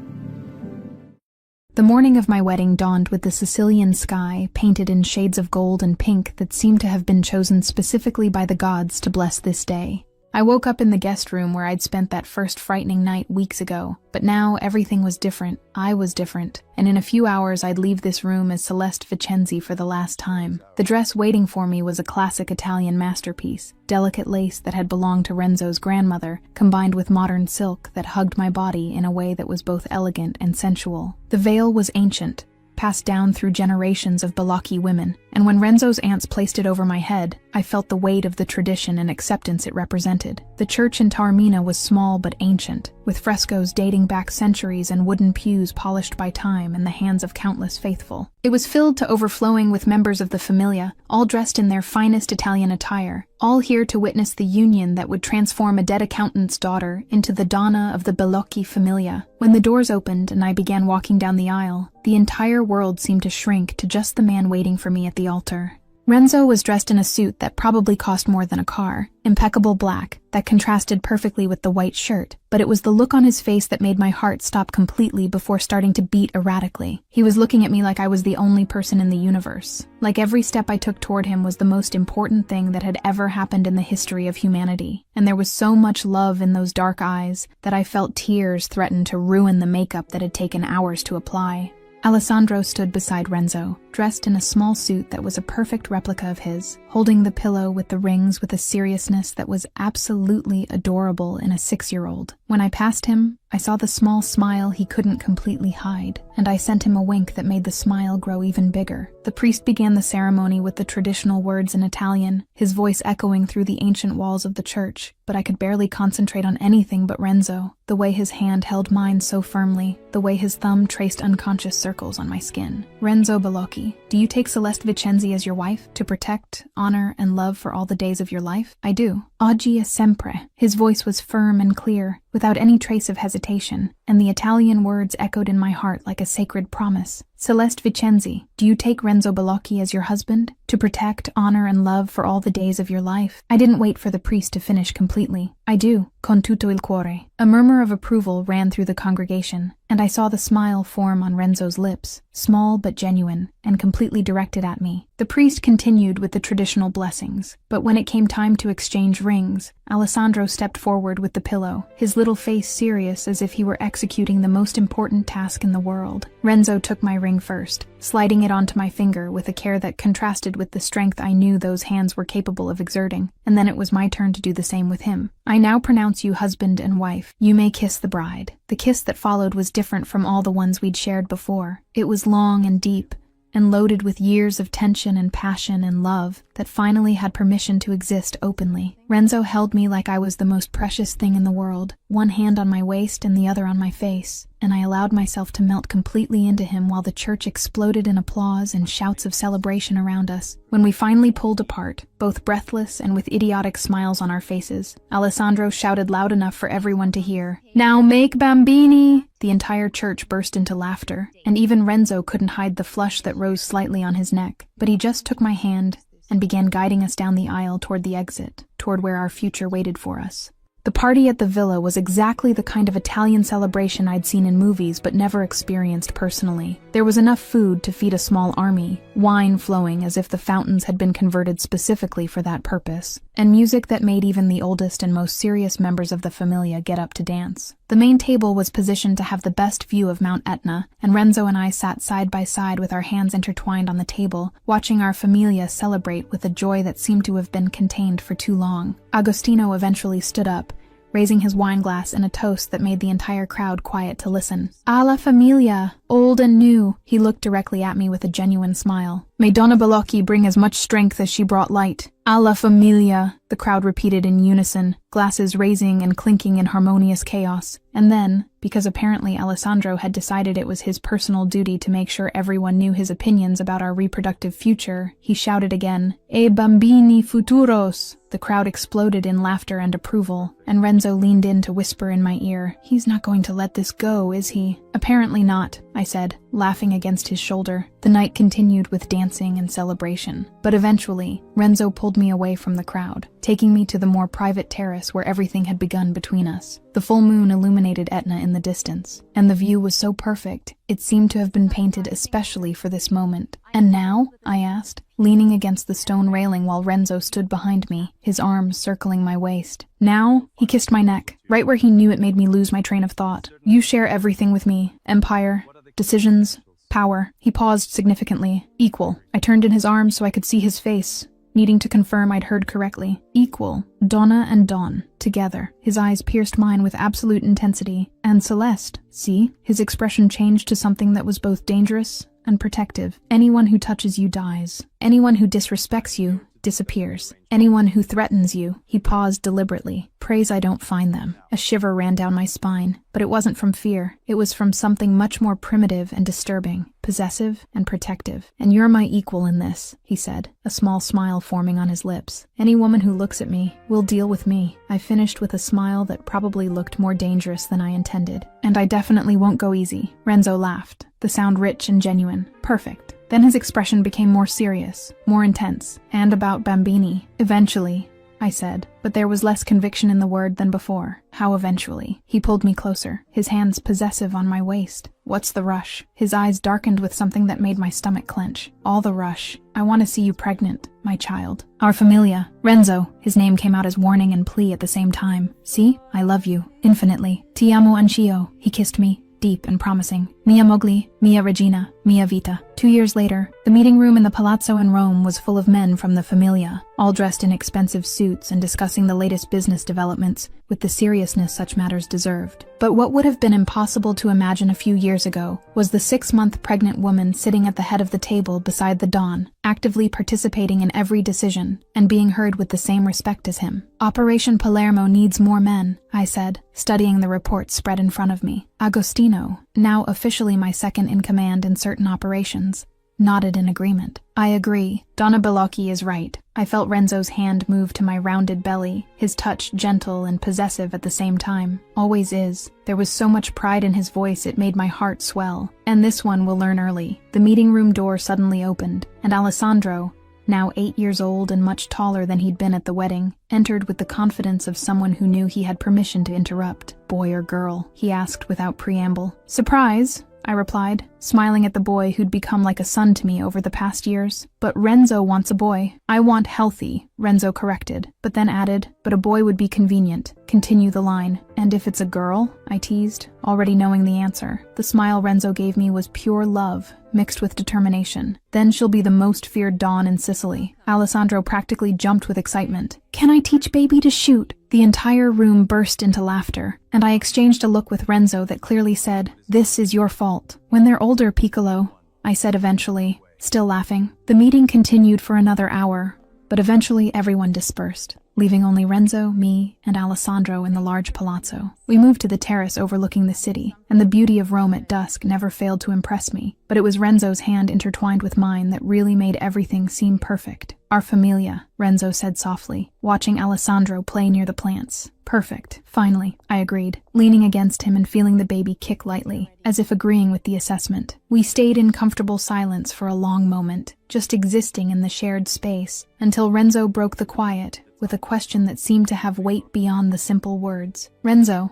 The morning of my wedding dawned with the Sicilian sky painted in shades of gold and pink that seemed to have been chosen specifically by the gods to bless this day. I woke up in the guest room where I'd spent that first frightening night weeks ago, but now everything was different. I was different, and in a few hours I'd leave this room as Celeste Vicenzi for the last time. The dress waiting for me was a classic Italian masterpiece, delicate lace that had belonged to Renzo's grandmother, combined with modern silk that hugged my body in a way that was both elegant and sensual. The veil was ancient, passed down through generations of Balaki women, and when Renzo's aunts placed it over my head, I felt the weight of the tradition and acceptance it represented. The church in Taormina was small but ancient, with frescoes dating back centuries and wooden pews polished by time in the hands of countless faithful. It was filled to overflowing with members of the familia, all dressed in their finest Italian attire, all here to witness the union that would transform a dead accountant's daughter into the Donna of the Balocchi familia. When the doors opened and I began walking down the aisle, the entire world seemed to shrink to just the man waiting for me at the altar. Renzo was dressed in a suit that probably cost more than a car, impeccable black, that contrasted perfectly with the white shirt, but it was the look on his face that made my heart stop completely before starting to beat erratically. He was looking at me like I was the only person in the universe. Like every step I took toward him was the most important thing that had ever happened in the history of humanity, and there was so much love in those dark eyes that I felt tears threaten to ruin the makeup that had taken hours to apply. Alessandro stood beside Renzo, dressed in a small suit that was a perfect replica of his, holding the pillow with the rings with a seriousness that was absolutely adorable in a 6-year-old. When I passed him, I saw the small smile he couldn't completely hide, and I sent him a wink that made the smile grow even bigger. The priest began the ceremony with the traditional words in Italian, his voice echoing through the ancient walls of the church, but I could barely concentrate on anything but Renzo, the way his hand held mine so firmly, the way his thumb traced unconscious circles on my skin. Renzo Balocchi, do you take Celeste Vicenzi as your wife, to protect, honor, and love for all the days of your life? I do. Oggi e sempre. His voice was firm and clear, without any trace of hesitation, and the Italian words echoed in my heart like a sacred promise. Celeste Vicenzi, do you take Renzo Balocchi as your husband, to protect, honor, and love for all the days of your life? I didn't wait for the priest to finish completely. I do, con tutto il cuore. A murmur of approval ran through the congregation, and I saw the smile form on Renzo's lips, small but genuine, and completely directed at me. The priest continued with the traditional blessings, but when it came time to exchange rings, Alessandro stepped forward with the pillow, his little face serious as if he were executing the most important task in the world. Renzo took my ring first, sliding it onto my finger with a care that contrasted with the strength I knew those hands were capable of exerting, and then it was my turn to do the same with him. I now pronounce you husband and wife. You may kiss the bride. The kiss that followed was different from all the ones we'd shared before. It was long and deep, and loaded with years of tension and passion and love that finally had permission to exist openly. Renzo held me like I was the most precious thing in the world, one hand on my waist and the other on my face, and I allowed myself to melt completely into him while the church exploded in applause and shouts of celebration around us. When we finally pulled apart, both breathless and with idiotic smiles on our faces, Alessandro shouted loud enough for everyone to hear, "Now make bambini!" The entire church burst into laughter, and even Renzo couldn't hide the flush that rose slightly on his neck, but he just took my hand and began guiding us down the aisle toward the exit, toward where our future waited for us. The party at the villa was exactly the kind of Italian celebration I'd seen in movies but never experienced personally. There was enough food to feed a small army, wine flowing as if the fountains had been converted specifically for that purpose, and music that made even the oldest and most serious members of the familia get up to dance. The main table was positioned to have the best view of Mount Etna, and Renzo and I sat side by side with our hands intertwined on the table, watching our familia celebrate with a joy that seemed to have been contained for too long. Agostino eventually stood up, raising his wineglass in a toast that made the entire crowd quiet to listen. Alla familia, old and new. He looked directly at me with a genuine smile. May Donna Balocchi bring as much strength as she brought light. Alla familia, the crowd repeated in unison, glasses raising and clinking in harmonious chaos. And then, because apparently Alessandro had decided it was his personal duty to make sure everyone knew his opinions about our reproductive future, he shouted again, "E bambini futuros!" The crowd exploded in laughter and approval, and Renzo leaned in to whisper in my ear, "He's not going to let this go, is he?" "Apparently not," I said, laughing against his shoulder. The night continued with dancing and celebration, but eventually, Renzo pulled me away from the crowd, taking me to the more private terrace where everything had begun between us. The full moon illuminated Etna in the distance, and the view was so perfect, it seemed to have been painted especially for this moment. "And now?" I asked, leaning against the stone railing while Renzo stood behind me, his arms circling my waist. "Now?" He kissed my neck, right where he knew it made me lose my train of thought. "You share everything with me. Empire, decisions, power." He paused significantly. "Equal." I turned in his arms so I could see his face, needing to confirm I'd heard correctly. "Equal. Donna and Don. Together." His eyes pierced mine with absolute intensity. "And Celeste. See?" His expression changed to something that was both dangerous and protective. "Anyone who touches you dies. Anyone who disrespects you disappears. Anyone who threatens you." He paused deliberately. "Praise I don't find them." A shiver ran down my spine, but it wasn't from fear. It was from something much more primitive and disturbing, possessive and protective. "And you're my equal in this," he said, a small smile forming on his lips. "Any woman who looks at me will deal with me." I finished with a smile that probably looked more dangerous than I intended. "And I definitely won't go easy." Renzo laughed, the sound rich and genuine. "Perfect." Then his expression became more serious, more intense, and about Bambini. "Eventually," I said, but there was less conviction in the word than before. "How eventually?" He pulled me closer, his hands possessive on my waist. "What's the rush?" His eyes darkened with something that made my stomach clench. "All the rush. I want to see you pregnant, my child. Our familia." "Renzo," his name came out as warning and plea at the same time. "See? I love you. Infinitely. Ti amo anch'io." He kissed me, deep and promising. "Mia mogli, mia regina, mia vita." 2 years later, the meeting room in the palazzo in Rome was full of men from the familia. all dressed in expensive suits and discussing the latest business developments with the seriousness such matters deserved. But what would have been impossible to imagine a few years ago was the 6-month pregnant woman sitting at the head of the table beside the Don, actively participating in every decision and being heard with the same respect as him. Operation Palermo needs more men, I said, studying the reports spread in front of me. Agostino, now officially my second in command in certain operations, nodded in agreement. I agree. Donna Bellocchi is right. I felt Renzo's hand move to my rounded belly, his touch gentle and possessive at the same time. Always is. There was so much pride in his voice it made my heart swell. And this one will learn early. The meeting room door suddenly opened, and Alessandro, now 8 years old and much taller than he'd been at the wedding, entered with the confidence of someone who knew he had permission to interrupt. Boy or girl? He asked without preamble. Surprise, I replied, smiling at the boy who'd become like a son to me over the past years. But Renzo wants a boy. I want healthy, Renzo corrected, but then added, but a boy would be convenient. Continue the line. And if it's a girl? I teased, already knowing the answer. The smile Renzo gave me was pure love, mixed with determination. Then she'll be the most feared Dawn in Sicily. Alessandro practically jumped with excitement. Can I teach baby to shoot? The entire room burst into laughter, and I exchanged a look with Renzo that clearly said, this is your fault. When they're older, Piccolo, I said eventually, still laughing. The meeting continued for another hour, but eventually everyone dispersed, leaving only Renzo, me, and Alessandro in the large palazzo. We moved to the terrace overlooking the city, and the beauty of Rome at dusk never failed to impress me, but it was Renzo's hand intertwined with mine that really made everything seem perfect. Our familia, Renzo said softly, watching Alessandro play near the plants. Perfect. Finally, I agreed, leaning against him and feeling the baby kick lightly, as if agreeing with the assessment. We stayed in comfortable silence for a long moment, just existing in the shared space, until Renzo broke the quiet with a question that seemed to have weight beyond the simple words. Renzo,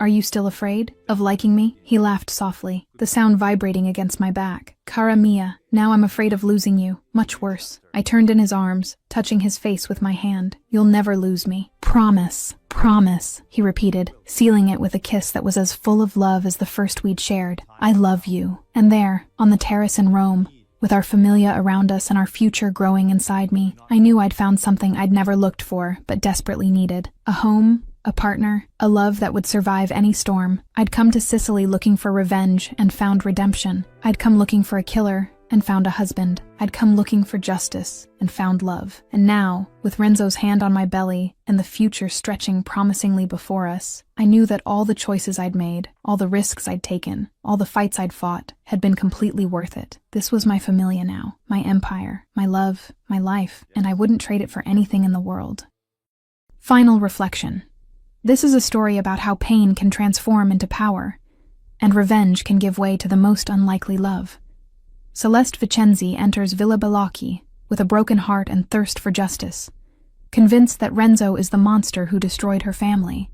are you still afraid of liking me? He laughed softly, the sound vibrating against my back. Cara mia, now I'm afraid of losing you. Much worse. I turned in his arms, touching his face with my hand. You'll never lose me. Promise. Promise, he repeated, sealing it with a kiss that was as full of love as the first we'd shared. I love you. And there, on the terrace in Rome, with our familia around us and our future growing inside me, I knew I'd found something I'd never looked for, but desperately needed. A home, a partner, a love that would survive any storm. I'd come to Sicily looking for revenge and found redemption. I'd come looking for a killer and found a husband. I'd come looking for justice and found love. And now, with Renzo's hand on my belly and the future stretching promisingly before us, I knew that all the choices I'd made, all the risks I'd taken, all the fights I'd fought, had been completely worth it. This was my familia now, my empire, my love, my life, and I wouldn't trade it for anything in the world. Final reflection. This is a story about how pain can transform into power, and revenge can give way to the most unlikely love. Celeste Vicenzi enters Villa Bellocchi with a broken heart and thirst for justice, convinced that Renzo is the monster who destroyed her family.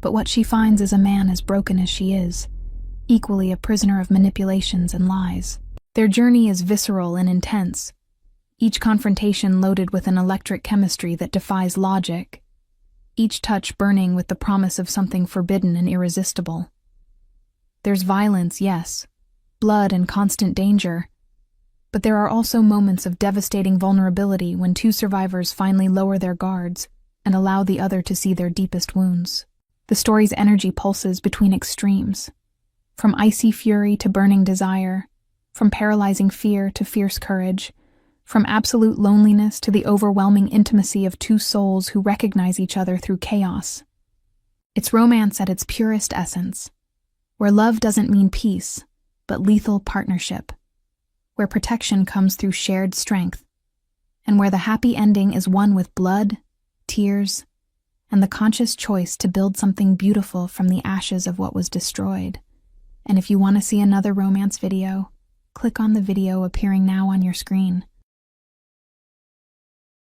But what she finds is a man as broken as she is, equally a prisoner of manipulations and lies. Their journey is visceral and intense, each confrontation loaded with an electric chemistry that defies logic, each touch burning with the promise of something forbidden and irresistible. There's violence, yes, blood and constant danger, but there are also moments of devastating vulnerability when two survivors finally lower their guards and allow the other to see their deepest wounds. The story's energy pulses between extremes, from icy fury to burning desire, from paralyzing fear to fierce courage, from absolute loneliness to the overwhelming intimacy of two souls who recognize each other through chaos. It's romance at its purest essence, where love doesn't mean peace, but lethal partnership, where protection comes through shared strength, and where the happy ending is one with blood, tears, and the conscious choice to build something beautiful from the ashes of what was destroyed. And if you want to see another romance video, click on the video appearing now on your screen.